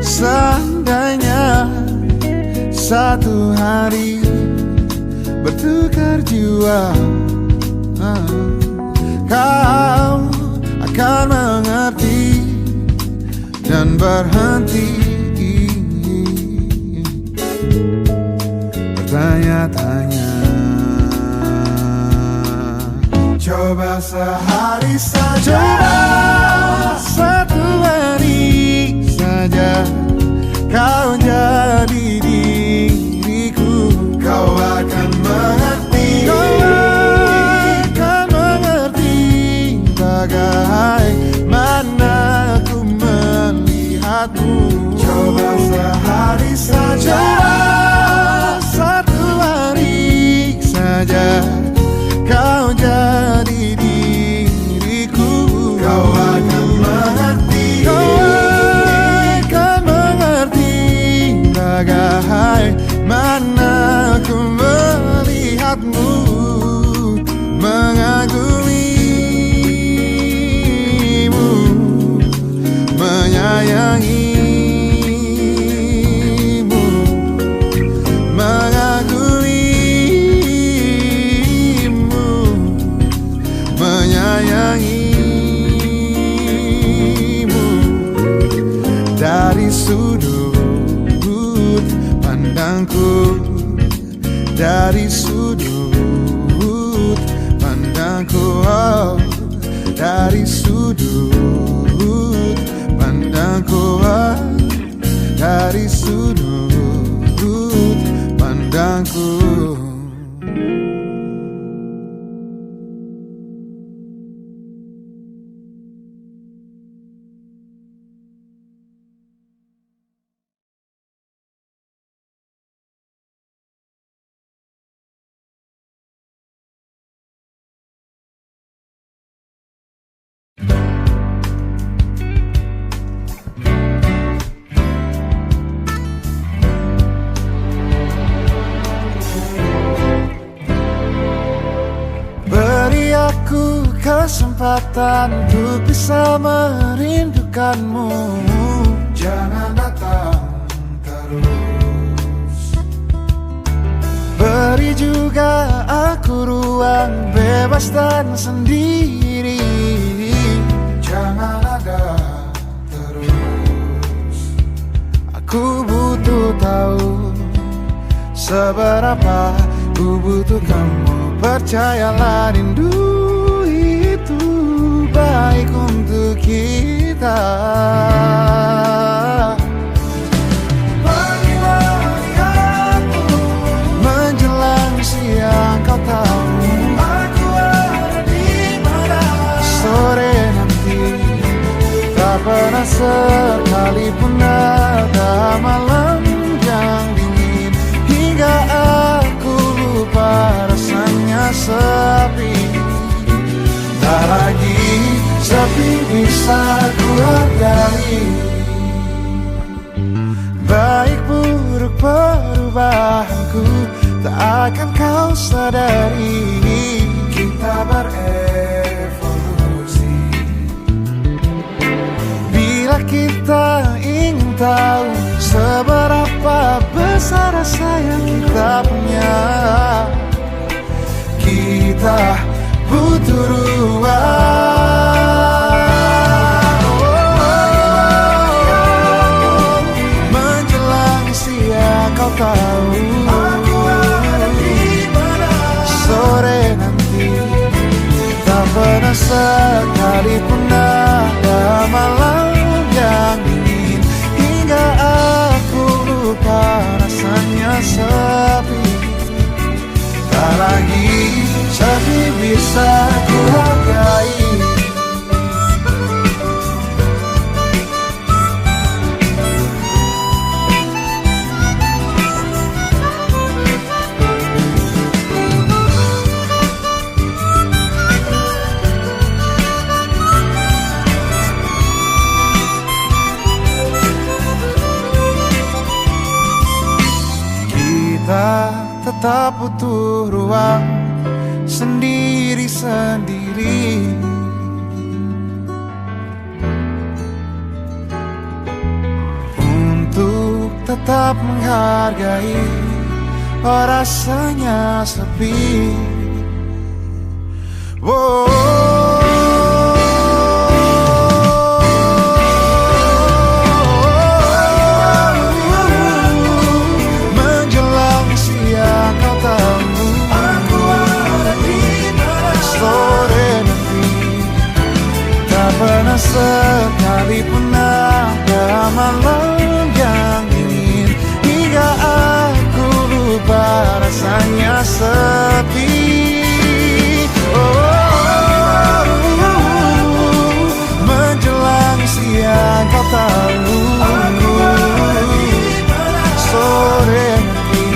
Seandainya satu hari bertukar jiwa, kau akan mengerti dan berhenti bertanya nyatanya. Coba sehari saja, coba satu hari saja, kau jadi diriku. Kau akan mengerti, kau akan mengerti bagaimana ku melihatmu. Coba sehari saja, satu hari saja, kau jadi diriku. Kau akan mengerti, kau akan mengerti bagaimana ku melihatmu, mengagumimu, menyayangimu, mengagumimu, menyayangimu. Dari sudut pandangku, dari sudut pandangku, oh, dari sudut pandangku, oh, dari sudut pandangku. Beri aku kesempatan untuk bisa merindukanmu. Jangan datang terus. Beri juga aku ruang bebas dan sendiri. Jangan ada terus. Aku butuh tahu seberapa ku butuh kamu. Percayalah, rindu itu baik untuk kita. Pagi-pagi aku menjelang siang, kau tahu aku ada di mana. Sore nanti tak pernah sekalipun ada malam yang dingin, hingga aku lupa rasanya sepi. Tak lagi sepi bisa ku hargai. Baik buruk perubahanku tak akan kau sadari. Kita berevolusi. Bila kita ingin tahu seberapa besar rasa yang kita punya, kita butuh ruang. Menjelang siang, kau tahu aku ada di mana. Sore nanti tak pernah sekalipun ada malam yang dingin, hingga aku lupa rasanya sepi. Tak lagi sepi bisa ku hargai. Kita tetap butuh ruang sendiri-sendiri untuk tetap menghargai rasanya sepi. Menjelang siang, kau tahu sepi. Oh, menjelang siang kau tahu sore nanti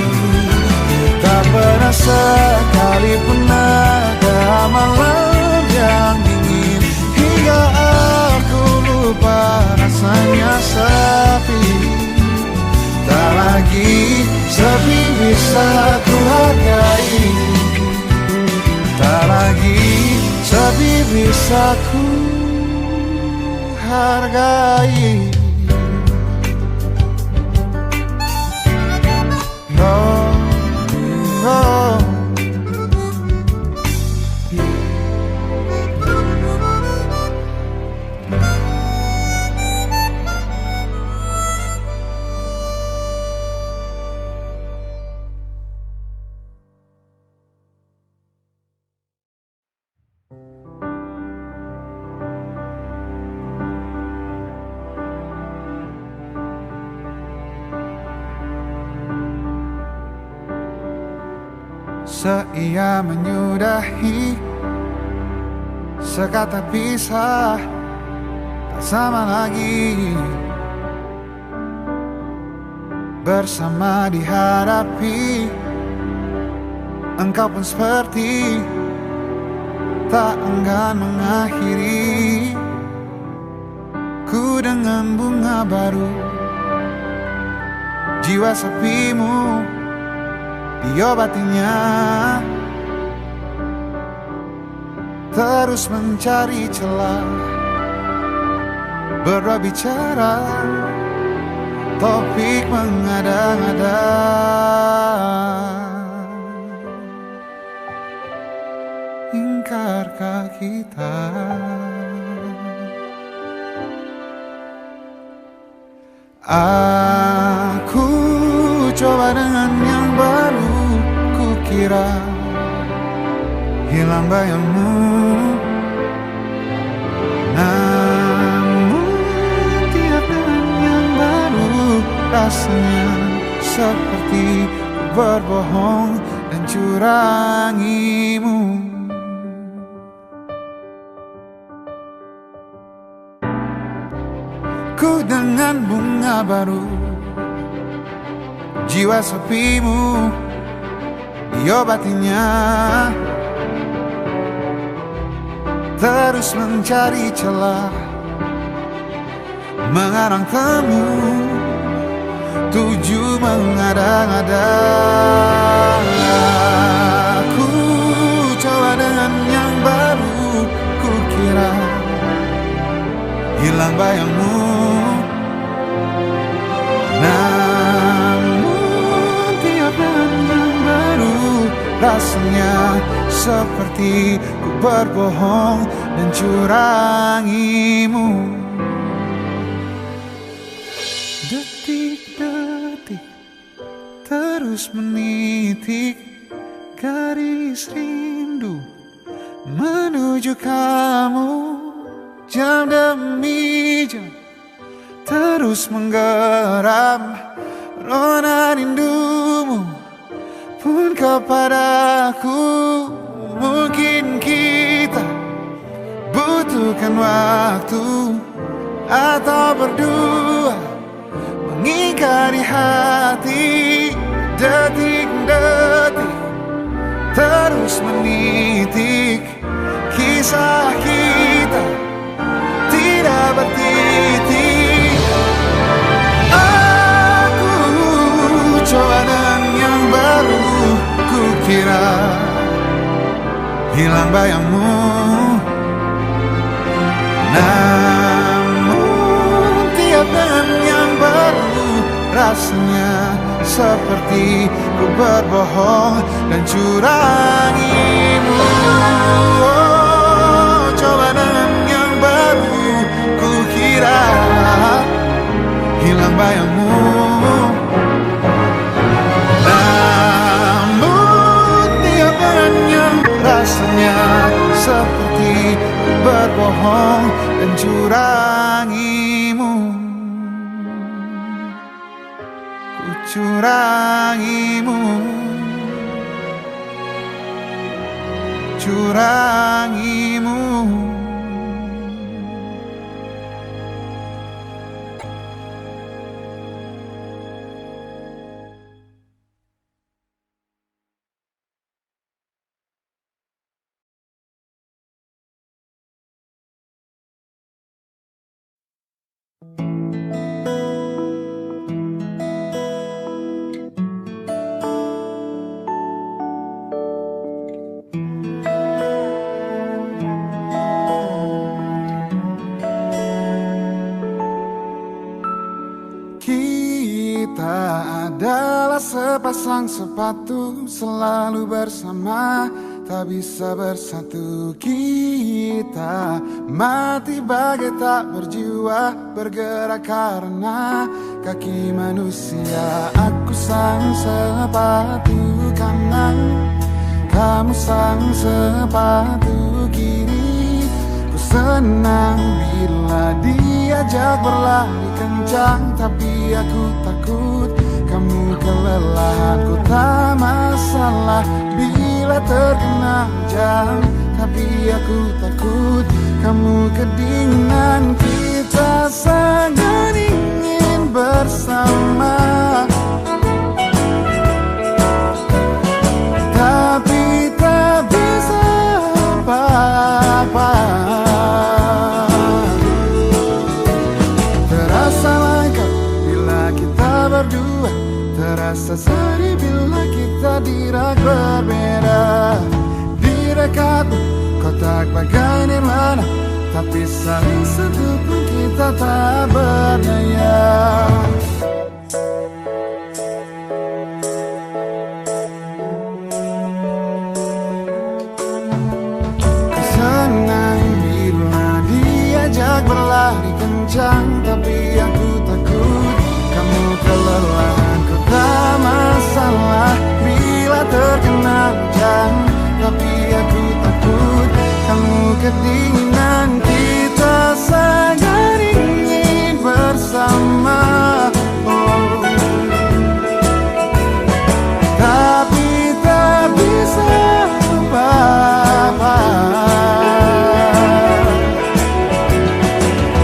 tak pernah sekalipun ada malam yang dingin hingga aku lupa rasanya sepi. Tak lagi sepi bisa ku hargai, tak lagi sepi bisa ku hargai. Oh, oh. Seia menyudahi sekata pisah, tak sama lagi bersama dihadapi. Engkau pun seperti tak enggan mengakhiri ku dengan bunga baru. Jiwa sepimu diobatinya, terus mencari celah, berdua bicara, topik mengada-ngada. Ingkarkah kita? Aku coba dengan yang baru, kukira hilang bayangmu. Namun tiap dengan yang baru, rasanya seperti berbohong dan curangimu. Ku dengan bunga baru, jiwa sepimu diobatinya, terus mencari celah, mengarang temu, tuju mengada-ngada. Aku coba dengan yang baru, kukira hilang bayangmu. Namun tiap dengan yang baru, rasanya seperti ku berbohong dan curangimu. Detik-detik terus menitik garis rindu menuju kamu. Jam demi jam terus menggeram rona rindumu pun kepadaku. Mungkin kita butuhkan waktu atau berdua mengingkari hati. Detik-detik terus menitik kisah kita tidak bertitik. Aku coba dengan yang baru, kukira hilang bayangmu. Namun tiap dengan yang baru, rasanya seperti ku berbohong dan curangimu. Oh, coba dengan yang baru, kukira hilang bayangmu. Namun tiap dengan yang rasanya seperti ku berbohong dan curangimu. Ku curangimu. curangimu. Kita adalah sepasang sepatu, selalu bersama, tak bisa bersatu. Kita mati bagai tak berjiwa, bergerak karena kaki manusia. Aku sang sepatu kanan, kamu sang sepatu kiri. Ku senang bila diajak berlari kencang, tapi aku takut kamu kelelahan. Ku tak masalah bila terkena hujan, tapi aku takut kamu kedinginan. Kita sangat ingin bersama, tapi tak bisa apa-apa. Terasa lengkap bila kita berdua, terasa sedih bila kita dirak berbeda. Di dekatmu kotak bagai nirwana, tapi saling sentuh pun kita tak berdaya. Ku senang bila diajak berlari kencang, tapi aku takut kamu kelelahan. Ku tak masalah bila terkena hujan, tapi aku takut kamu kedinginan. Kita sangat ingin bersama, oh, tapi tak bisa apa-apa.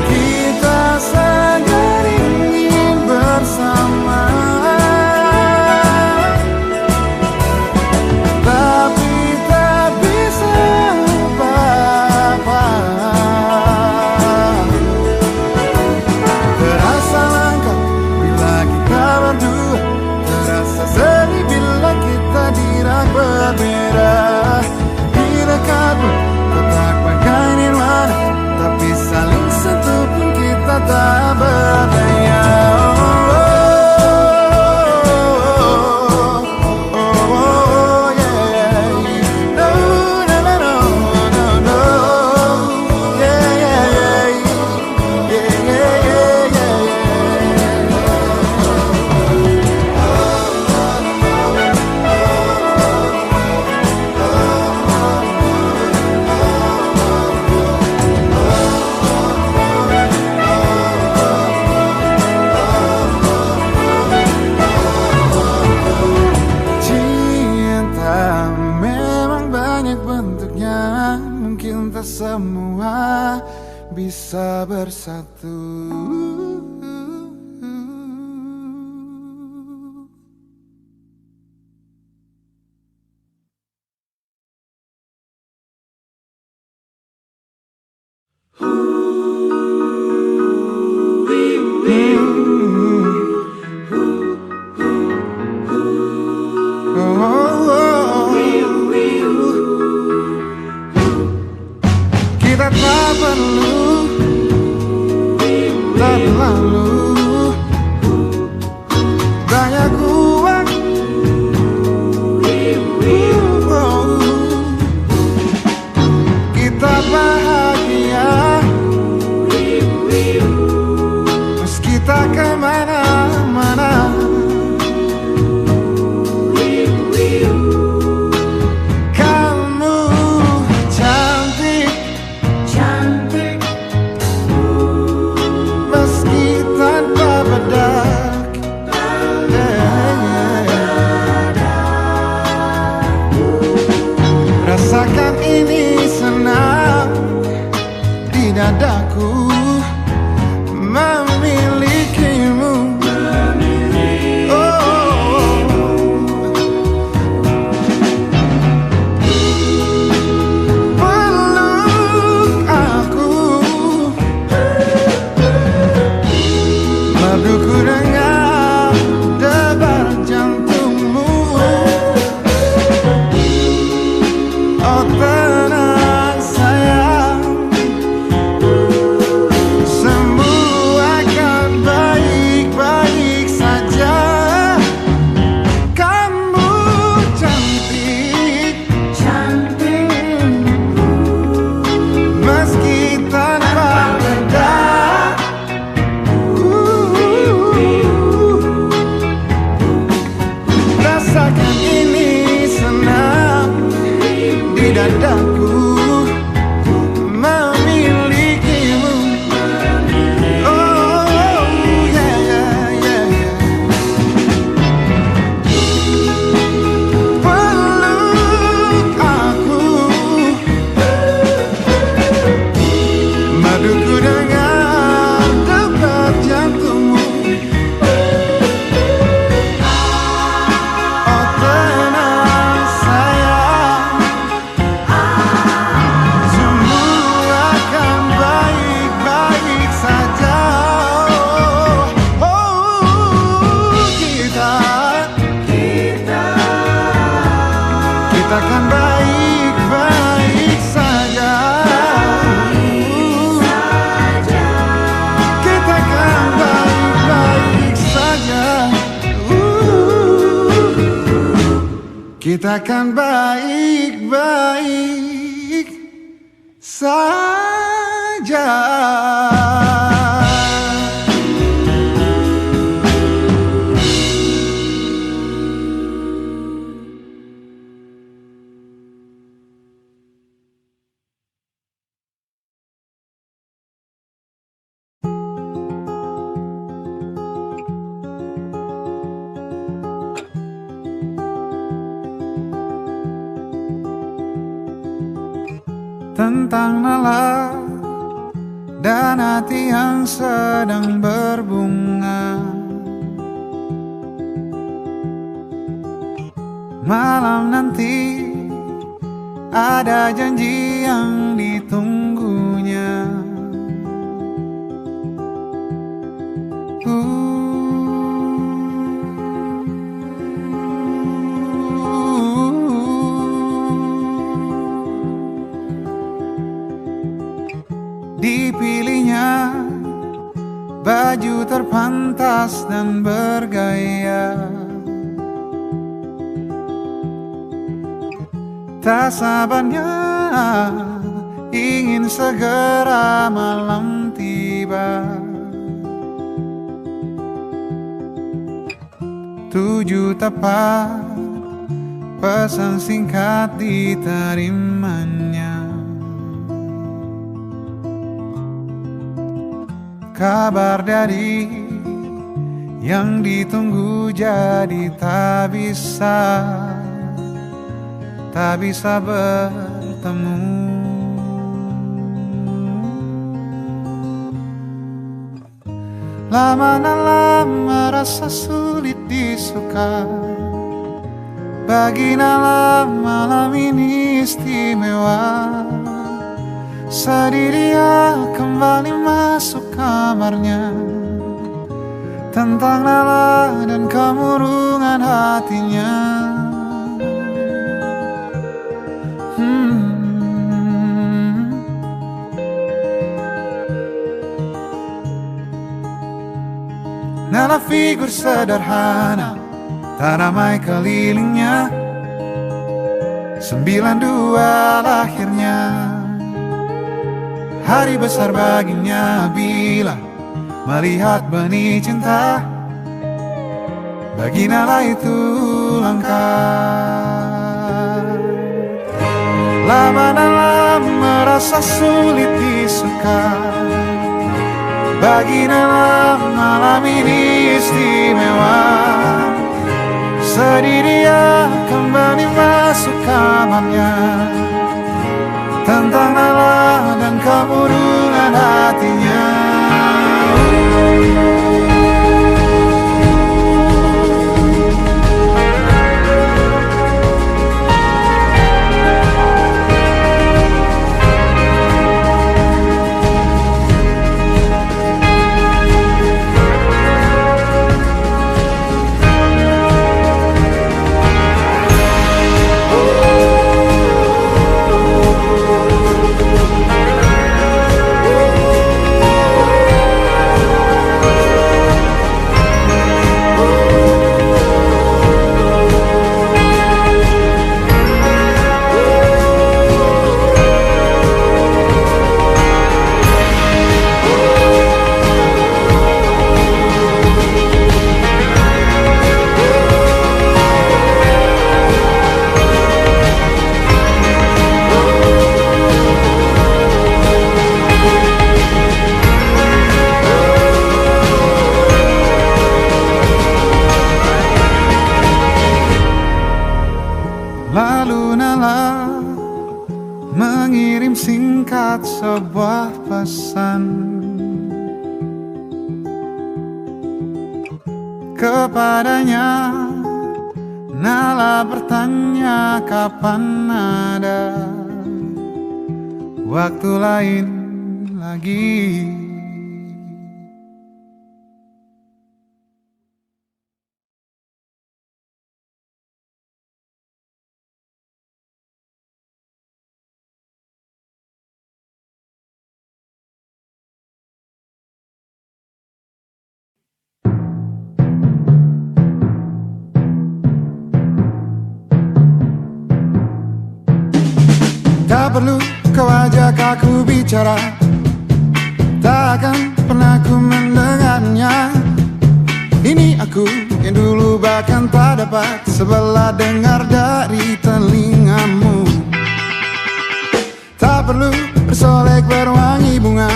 Kita sangat ingin bersama, tapi tak bisa apa-apa. Terasa lengkap bila kita berdua, terasa sedih bila kita dirak berbeda. Di dekatmu kotak bagai nirwana, tapi saling sentuh pun kita tak berdaya. Cinta memang banyak bentuknya, mungkin tak semua bisa bersatu. Kita tak perlu terlalu banyak uang, kita bahagia tenang sayang, semua akan baik-baik saja. Kamu cantik, meski tanpa bedak. Rasakan ini senang di dadaku, memilikimu. Oh yeah, yeah, yeah, yeah. Peluk aku, maduku dengar detak jantungmu. Oh tenang sayang, semua akan baik-baik saja. Oh kita akan baik-baik saja. Kita akan baik-baik saja. Kita akan baik-baik saja. Tentang nalar dan hati yang sedang berbunga, malam nanti ada janji yang ditunggunya. Dipilihnya baju terpantas dan bergaya, tak sabarnya ingin segera malam tiba. 7 tepat pesan singkat diterimanya. Kabar dari yang ditunggu jadi tak bisa bertemu. Lama-lama rasa sulit disuka, bagi Nala malam ini istimewa. Sedih dia kembali masuk kamarnya, tentang Nala dan kemurungan hatinya. Nala figur sederhana, tak ramai kelilingnya. 92 lahirnya, hari besar baginya bila melihat benih cinta. Bagi Nala itu langka. Lama Nala merasa sulit disuka, bagi Nala malam ini istimewa. Sedih dia kembali masuk kamarnya, tentang Nala dan kemurungan hatinya. mengirim singkat sebuah pesan kepadanya. Nala bertanya kapan ada waktu lain lagi. Tak perlu kau ajak aku bicara, tak akan pernah ku mendengarnya. Ini aku yang dulu bahkan tak dapat sebelah dengar dari telingamu. Tak perlu bersolek berwangi bunga,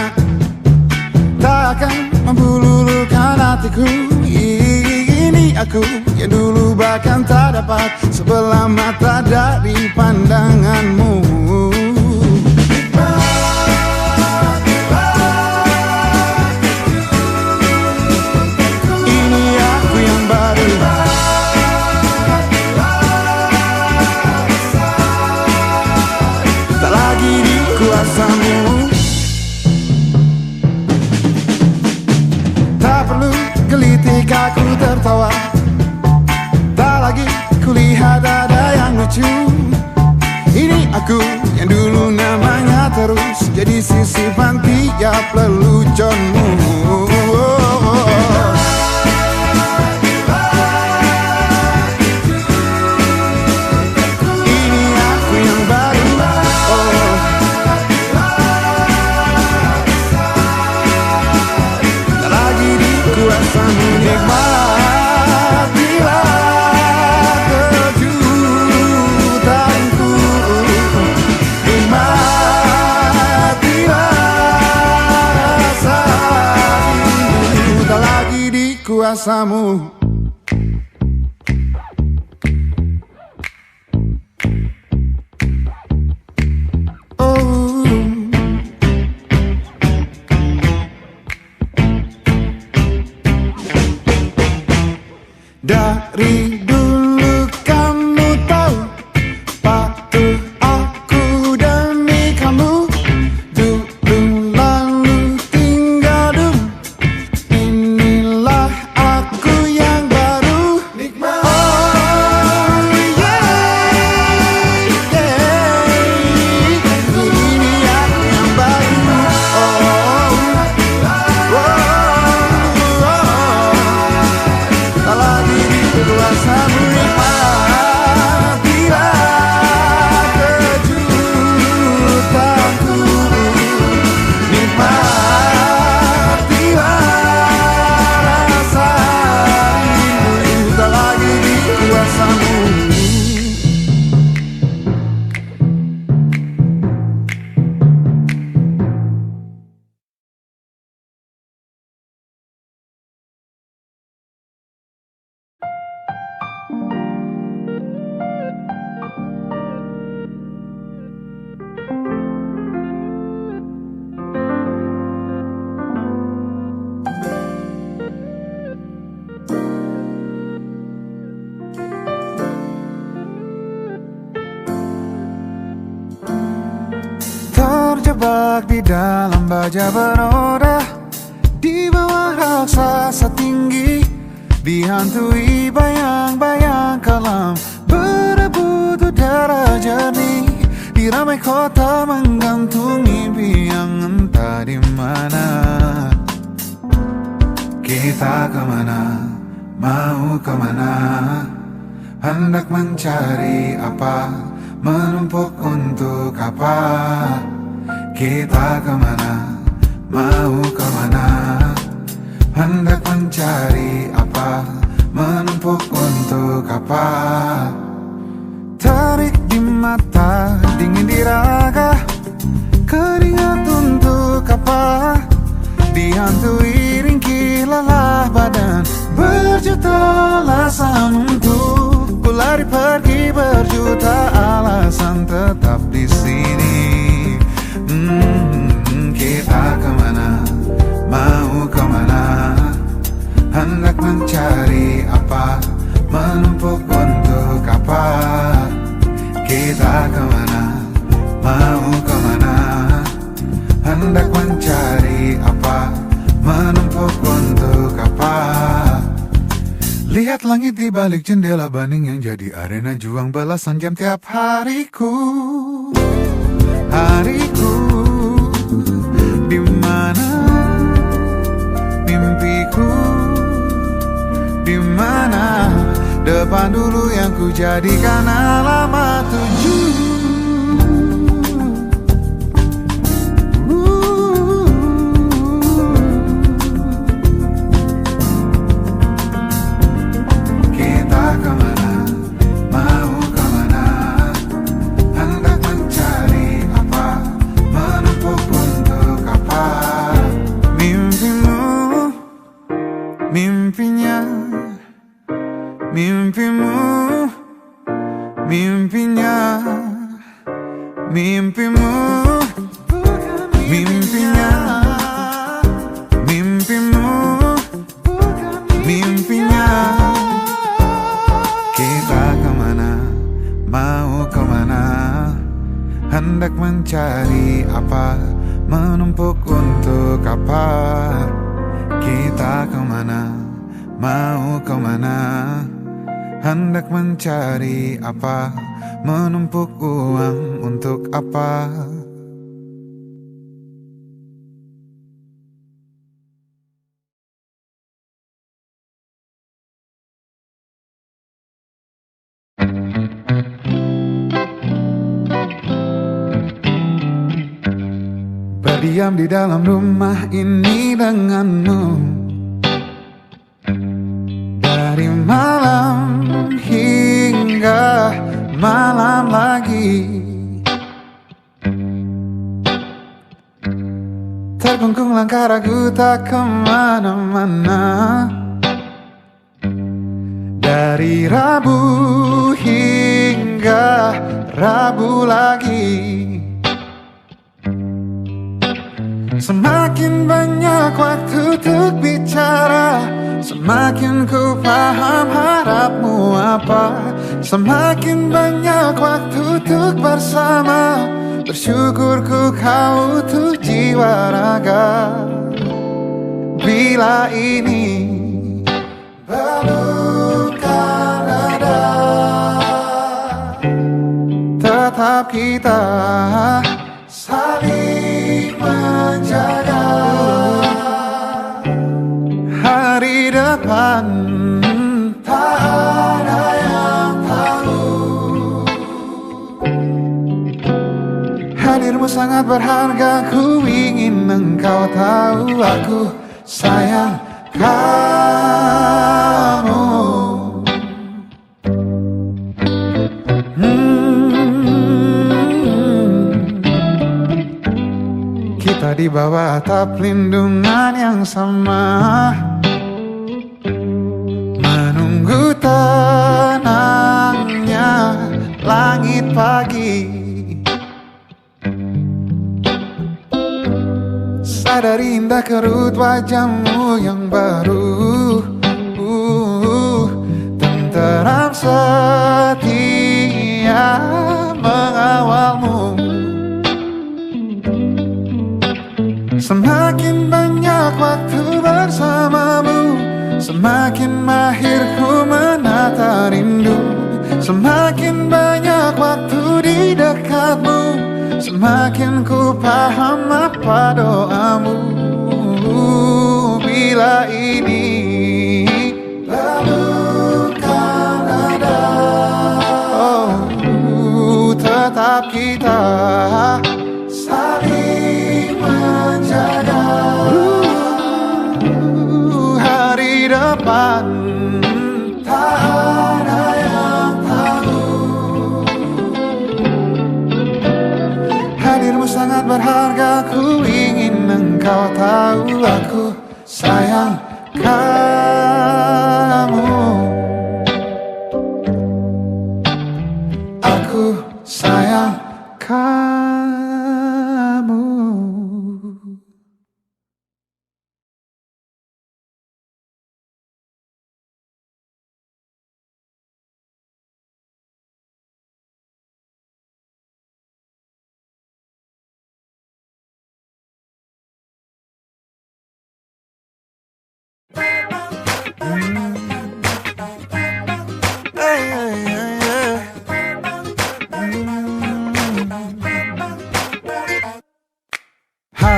tak akan mampu luluhkan hatiku. Ini aku yang dulu bahkan tak dapat sebelah mata dari pandanganmu. Tak perlu gelitik aku tertawa, tak lagi kulihat ada yang lucu. Ini aku yang dulu namanya terus jadi sisipan tiap leluconmu. Kuasamu. Oh, dari dulu kamu tahu patuh aku demi kamu. Dulu lalu tinggal dulu, inilah aku yang baru. Nikmat. Oh yeah, yeah. Ini aku yang baru. Tak lagi kuasamu. Nikmatilah kejutanku. Nikmatilah rasa rindu. Tak lagi kuasamu. Terjebak di dalam baja beroda, di bawah raksasa tinggi, dihantui bayang-bayang kelam berebut udara jernih. Di ramai kota menggantung mimpi yang entah di mana. Kita kemana, mau kemana, hendak mencari apa, menumpuk untuk apa. Kita kemana, mau kemana, hendak mencari apa, menumpuk untuk apa. Terik di mata, dingin di raga, keringat untuk apa. Dihantui ringkih lelah badan, berjuta alasan untuk ku lari pergi, berjuta alasan tetap di sini. Kita kemana, mau kemana, hendak mencari apa, menumpuk untuk apa. Kita kemana, mau kemana, hendak mencari apa, menumpuk untuk apa. Lihat langit di balik jendela bening yang jadi arena juang belasan jam tiap hariku. Hariku, di mana mimpiku, di mana depan dulu yang ku jadikan alamat tuju. Mimpinya, mimpimu, mimpinya, mimpimu, mimpinya, mimpimu, mimpinya. Kita kemana, mau kemana, hendak mencari apa, menumpuk untuk apa. Kita kemana, mau kemana, hendak mencari apa, menumpuk uang untuk apa. Berdiam di dalam rumah ini denganmu, dari malam hingga malam lagi. Terkungkung langkah ragu tak kemana-mana, dari Rabu hingga Rabu lagi. Semakin banyak waktu untuk bicara, semakin ku paham harapmu apa. Semakin banyak waktu untuk bersama, bersyukurku kau utuh jiwa raga. Bila ini belumkan ada, tetap kita saling menjaga. Hari depan tak ada yang tahu. Hadirmu sangat berharga, ku ingin engkau tahu. Aku sayang kamu. Kita di bawah atap lindungan yang sama, menunggu tenangnya langit pagi. Sadari indah kerut wajahmu yang baru, tenteram setia mengawalmu. Semakin banyak waktu bersamamu, semakin mahir ku menata rindu. Semakin banyak waktu di dekatmu, semakin ku paham apa doamu. Bila ini belumkan ada, oh, tetap kita saling menjaga. Hari depan tak ada yang tahu. Hadirmu sangat berharga, ku ingin engkau tahu. Aku sayang kamu. Aku sayang kamu.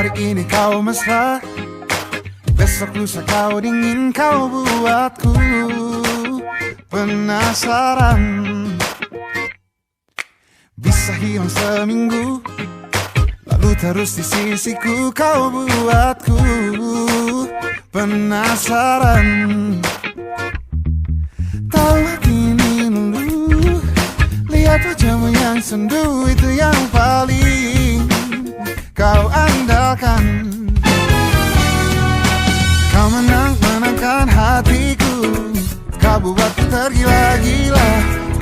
Hari ini kau mesra, besok lusa kau dingin, kau buatku penasaran. Bisa hilang seminggu, lalu terus di sisiku, kau buatku penasaran. Tahu hati ini lulu, lihat wajahmu yang sendu, itu yang paling kau andalkan. Kau menangkan hatiku, kau buatku tergila-gila.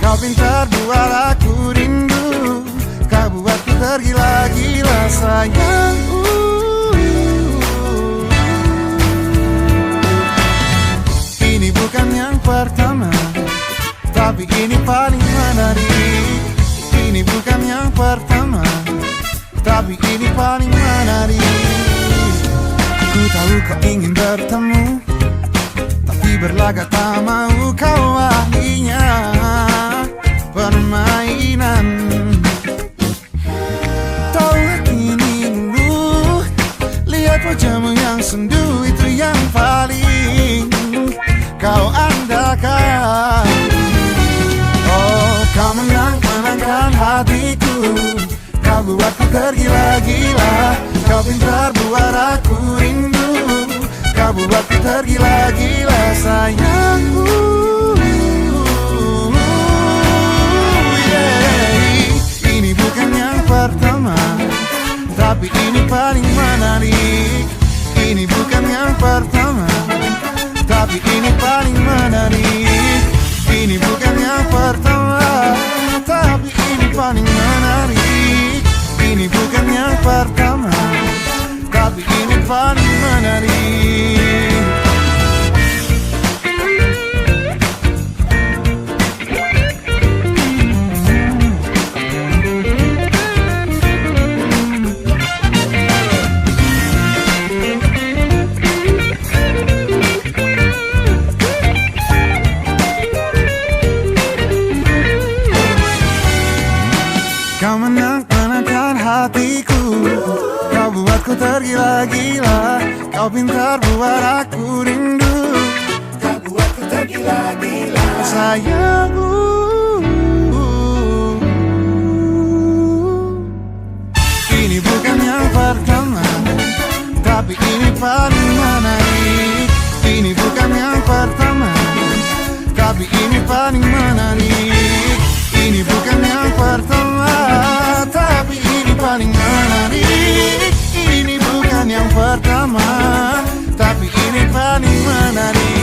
Kau pintar buat aku rindu, kau buatku tergila-gila sayang. Ini bukan yang pertama, tapi ini paling menarik. Ini bukan yang pertama, tapi ini paling menarik. Aku tahu kau ingin bertemu, tapi berlagak tak mau, kau ahlinya permainan. Tahu hati ini dulu, lihat wajahmu yang sendu, itu yang paling kau andalkan. Oh, kau menangkan hatiku, kau buatku tergila-gila. Kau pintar buat aku rindu, kau buatku tergila-gila sayangku. Ini bukan yang pertama, tapi ini paling menarik. Ini bukan yang pertama, tapi ini paling menarik. Ini bukan yang pertama, tapi ini paling menarik. Ini bukan yang pertama, tapi ini paling menarik. Kau menangkan hatiku, kau buatku tergila-gila. Kau pintar buat aku rindu, kau buatku tergila-gila sayangku. Ini bukan yang pertama, tapi ini paling menarik. Ini bukan yang pertama, tapi ini paling menarik. Ini bukan yang pertama, tapi ini paling menarik. Ini bukan yang pertama, tapi ini paling menarik.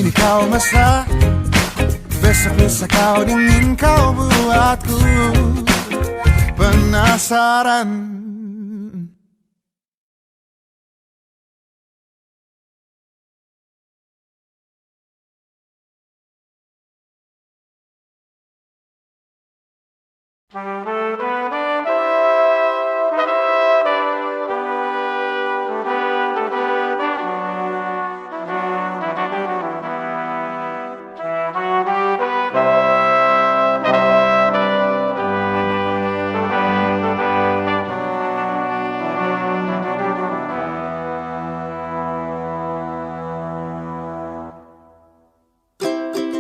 Kau mesra, besok lusa kau dingin, kau buatku penasaran.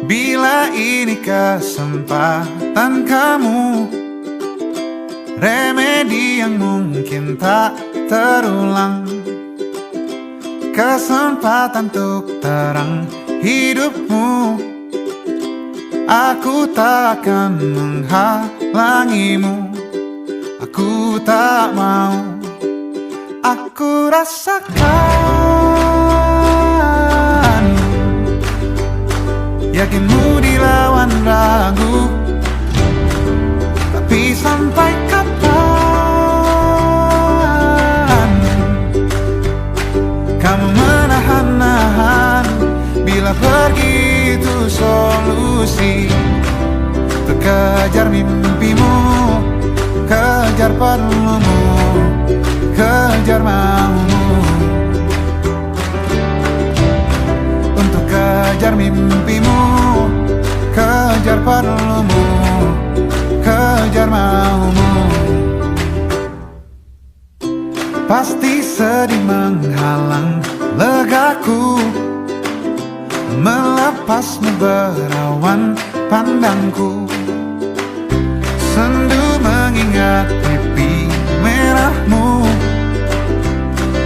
Bila ini kesempatan kamu, remedi yang mungkin tak terulang, kesempatan untuk terang hidupmu. Aku tak akan menghalangimu, aku tak mau. Aku rasakan yakinmu dilawan ragu, tapi sampai kapan kamu menahan-nahan bila pergi itu so kejar mimpimu, kejar perlumu, kejar maumu. Untuk kejar mimpimu, kejar perlumu, kejar maumu. Pasti sedih menghalang legaku, melepasmu berawan pandangku. Sendu mengingat pipi merahmu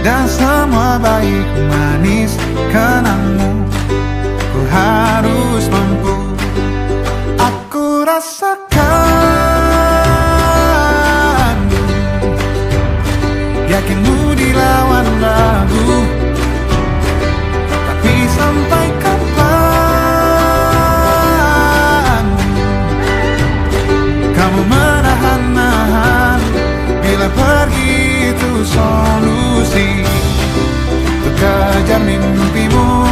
dan semua baik manis kenangmu. Ku harus mampu, aku rasakan, yakinmu dilawan ragu. Tapi sampai kapan kamu menahan-nahan, bila pergi itu solusi. Untuk kejar mimpimu,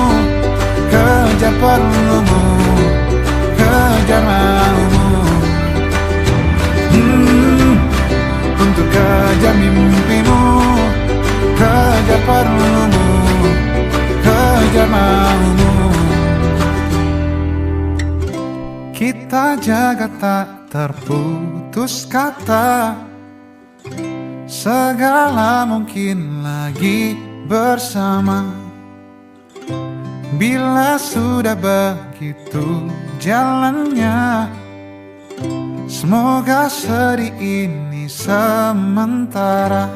kejar perlumu, kejar maumu. Untuk kejar mimpimu, kejar perlumu, kejar maumu. Kita jaga tak terputus kata, segala mungkin lagi bersama. Bila sudah begitu jalannya, semoga sedih ini sementara.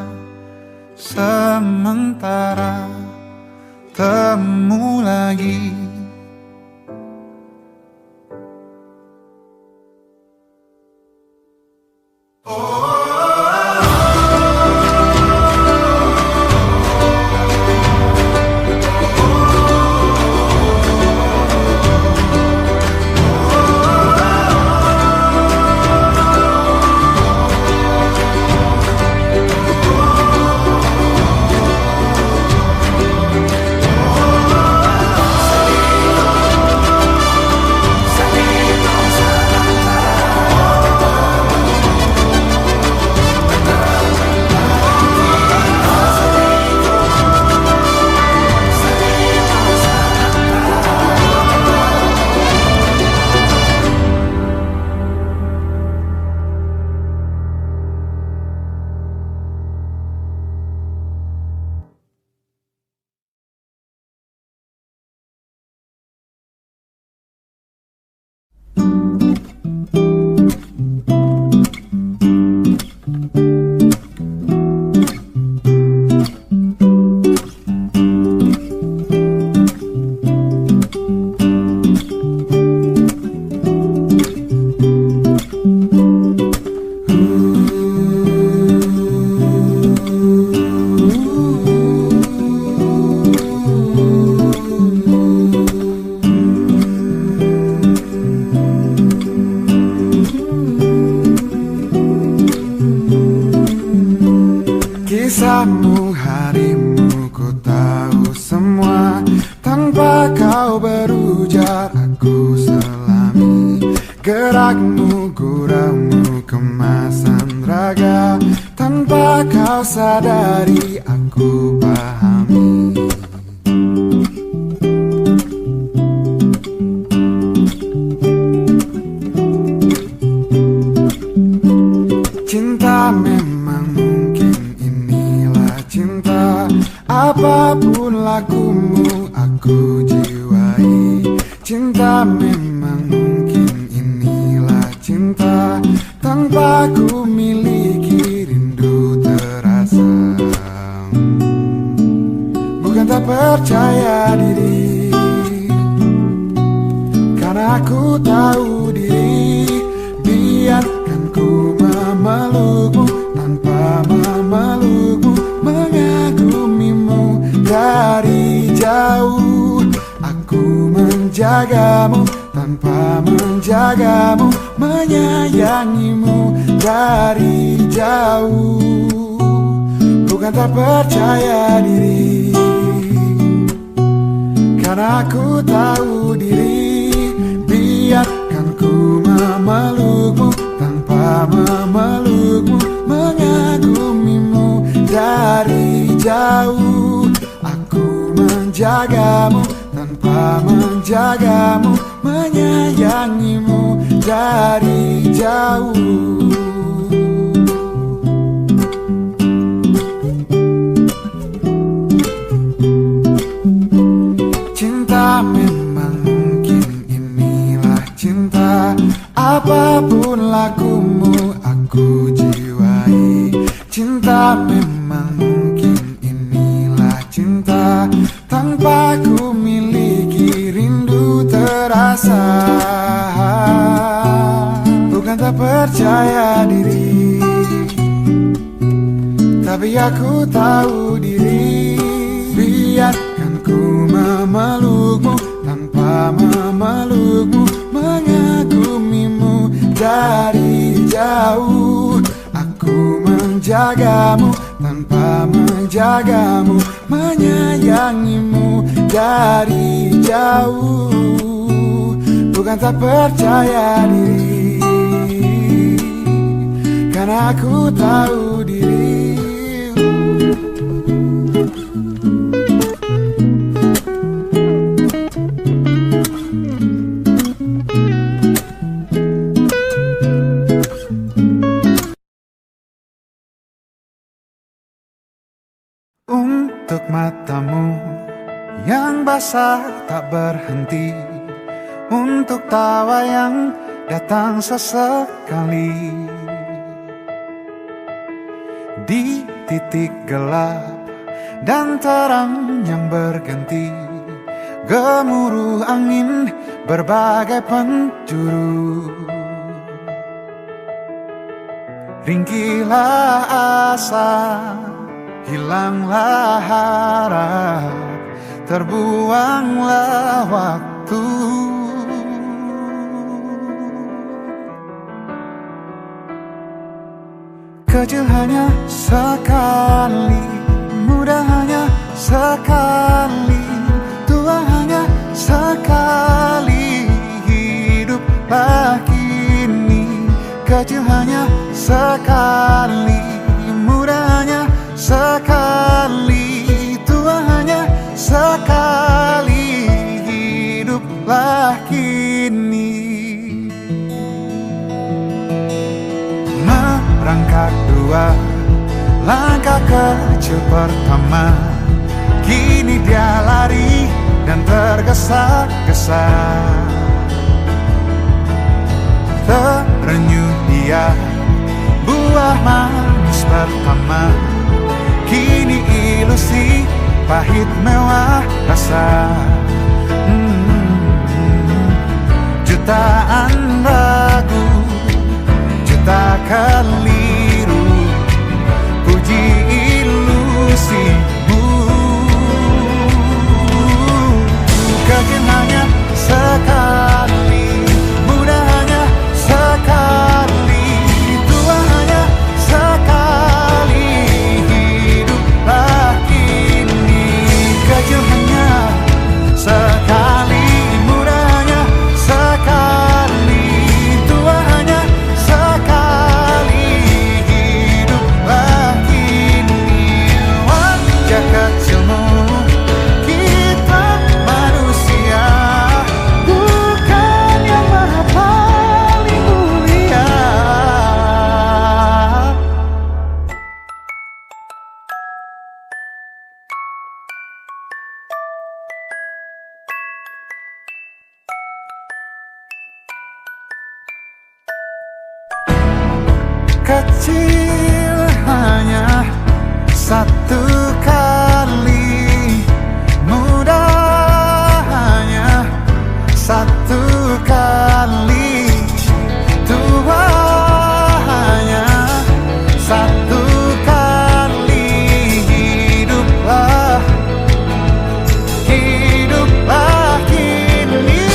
Sementara temu lagi. Kisahmu, harimu, ku tahu semua. Tanpa kau berujar, aku selami. Gerakmu, guraumu, kemasan raga. Tanpa kau sadari, aku pahami. Cinta memang mungkin inilah cinta. Apapun lakumu aku jiwai. Cinta memang mungkin inilah cinta. Tanpa ku miliki rindu terasa. Bukan tak percaya diri, karena aku tahu diri. Biarkan ku memelukmu tanpa memelukmu, mengagumimu dari jauh. Aku menjagamu tanpa menjagamu, menyayangimu dari jauh. Bukan tak percaya diri, karena aku tahu diri. Biarkan ku memelukmu memelukmu, mengagumimu dari jauh. Aku menjagamu tanpa menjagamu, menyayangimu dari jauh. Cinta memang mungkin inilah cinta. Apapun lakumu aku jiwai. Cinta memang mungkin inilah cinta. Tanpa ku miliki rindu terasa. Bukan tak percaya diri, tapi aku tahu diri. Biarkan ku memelukmu tanpa memelukmu, mengagumimu dari jauh. Aku menjagamu tanpa menjagamu, menyayangimu dari jauh. Bukan tak percaya diri, karena aku tahu diri. Untuk matamu yang basah tak berhenti, untuk tawa yang datang sesekali, di titik gelap dan terang yang berganti, gemuruh angin berbagai penjuru. Ringkilah asa, hilanglah harap, terbuanglah waktu. Kecil hanya sekali, muda hanya sekali, tua hanya sekali, hiduplah kini. Kecil hanya sekali, muda hanya sekali, tua hanya sekali, hiduplah kini. Merangkak dua langkah kecil pertama, kini dia lari dan tergesa-gesa. Terenyuh dia buah manis pertama, kini ilusi pahit mewah rasa. Jutaan ragu, juta keliru, puji ilusimu. Kecil hanya sekali, muda hanya sekali, tua hanya sekali, hiduplah kini. Kecil hanya sekali, muda hanya sekali, tua hanya sekali, hiduplah kini. Wajah kecilmu, kita manusia, bukan yang maha paling mulia. Kecil hanya satu kali, muda hanya satu kali, tua hanya satu kali, hiduplah, hiduplah kini.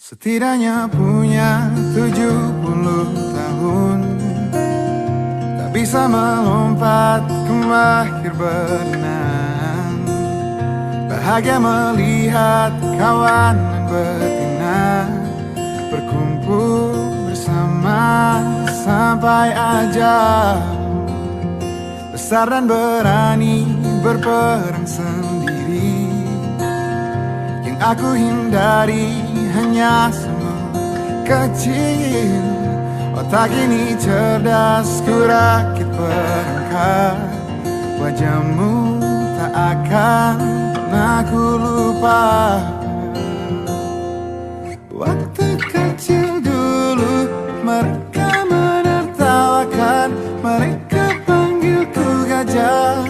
Setidaknya punya 70 tahun, tak bisa melompat ke mahir berenang. Bahagia melihat kawan dan betina berkumpul bersama sampai ajal. Besar dan berani berperang sendiri, yang aku hindari hanya semut kecil. Otak ini cerdas, ku rakit perangkat. Wajahmu tak akan aku lupa. Waktu kecil dulu mereka menertawakan, mereka panggilku gajah.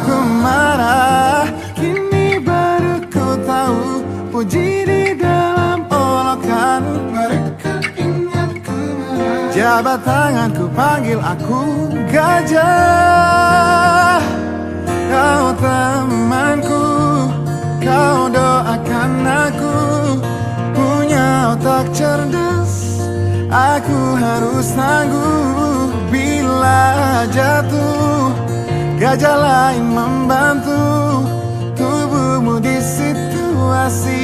Ku marah, kini baru ku tahu puji di dalam olokan. Mereka ingat ku marah, jabat tanganku panggil aku gajah. Kau temanku, kau doakan aku, punya otak cerdas, aku harus tangguh. Bila jatuh, gajah lain membantu. Tubuhmu di situasi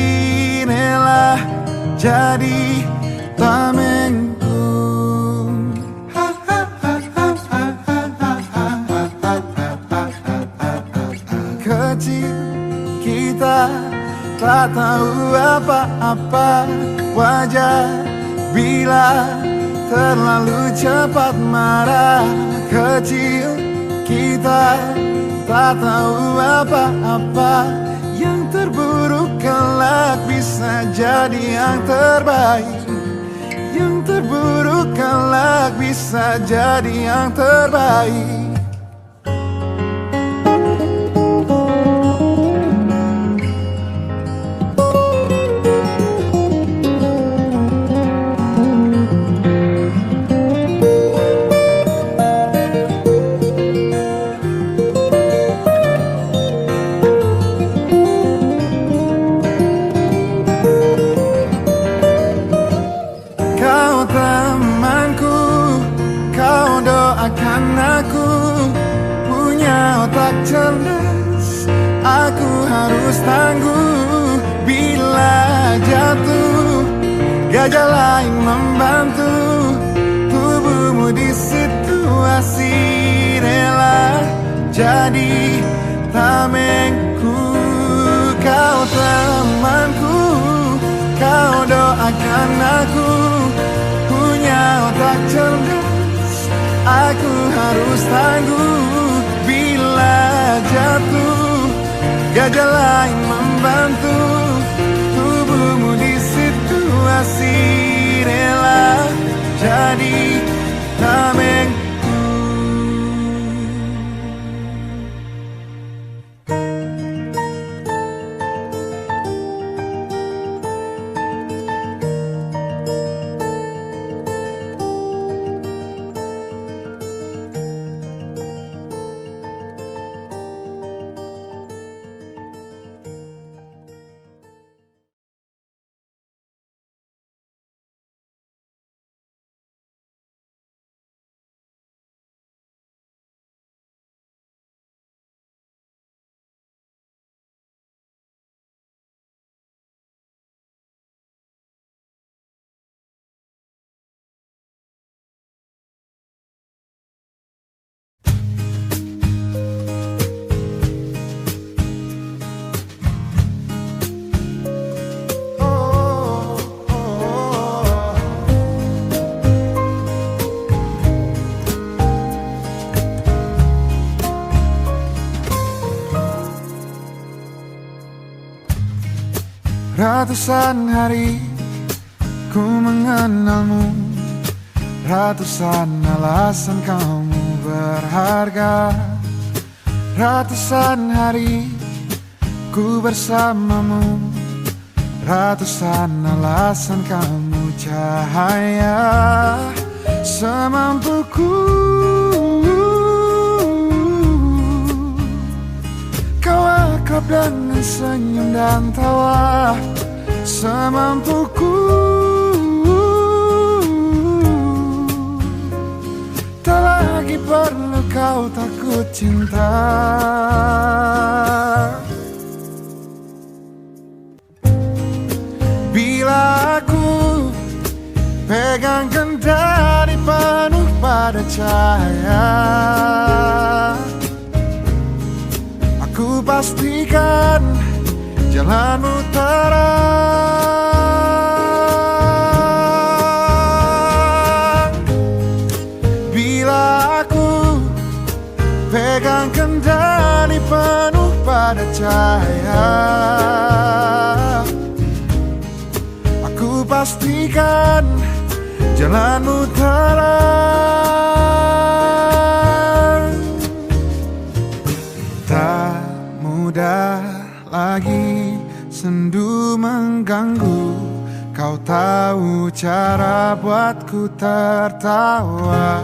rela jadi tamengku. Kecil kita tak tahu apa-apa, wajar bila terlalu cepat marah. Kecil kita tak tahu apa-apa, yang terburuk kelak bisa jadi yang terbaik. Yang terburuk kelak bisa jadi yang terbaik. Cerdas, aku harus tangguh. Bila jatuh, gajah lain membantu. Tubuhmu di situasi rela jadi tamengku. Kau temanku, kau doakan aku, punya otak cerdas, aku harus tangguh. Bila jatuh, gajah lain membantu. Tubuhmu di situasi rela jadi tamengku. Ratusan hari ku mengenalmu, ratusan alasan kamu berharga. Ratusan hari ku bersamamu, ratusan alasan kamu cahaya. Semampuku kau akrab dengan senyum dan tawa. semampuku. Tak lagi perlu kau takut cinta. Bila aku pegang kendali penuh pada cahaya, aku pastikan jalanmu terang. Bila aku pegang kendali penuh pada cahaya, aku pastikan jalanmu terang. Tak mudah lagi sendu mengganggu, kau tahu cara buatku tertawa.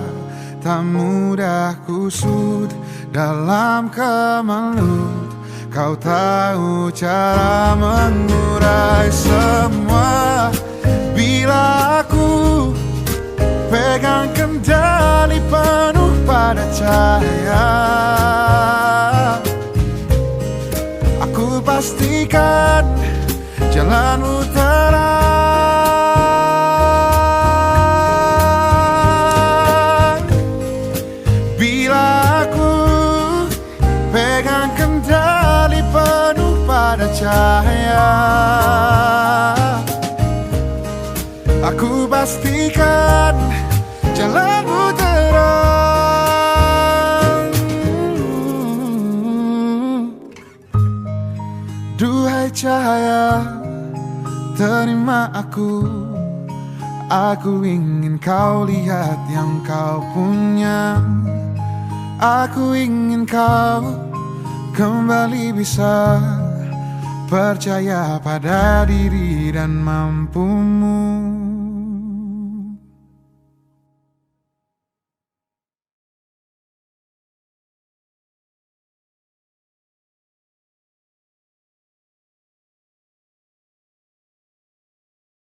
Tak mudah kusut dalam kemelut, kau tahu cara mengurai semua. Bila aku pegang kendali penuh pada cahaya, aku pastikan jalanmu terang. Bila aku pegang kendali penuh pada cahaya, aku pastikan jalanmu terang. Duhai cahaya, terima aku. Aku ingin kau lihat yang kau punya. Aku ingin kau kembali bisa percaya pada diri dan mampumu.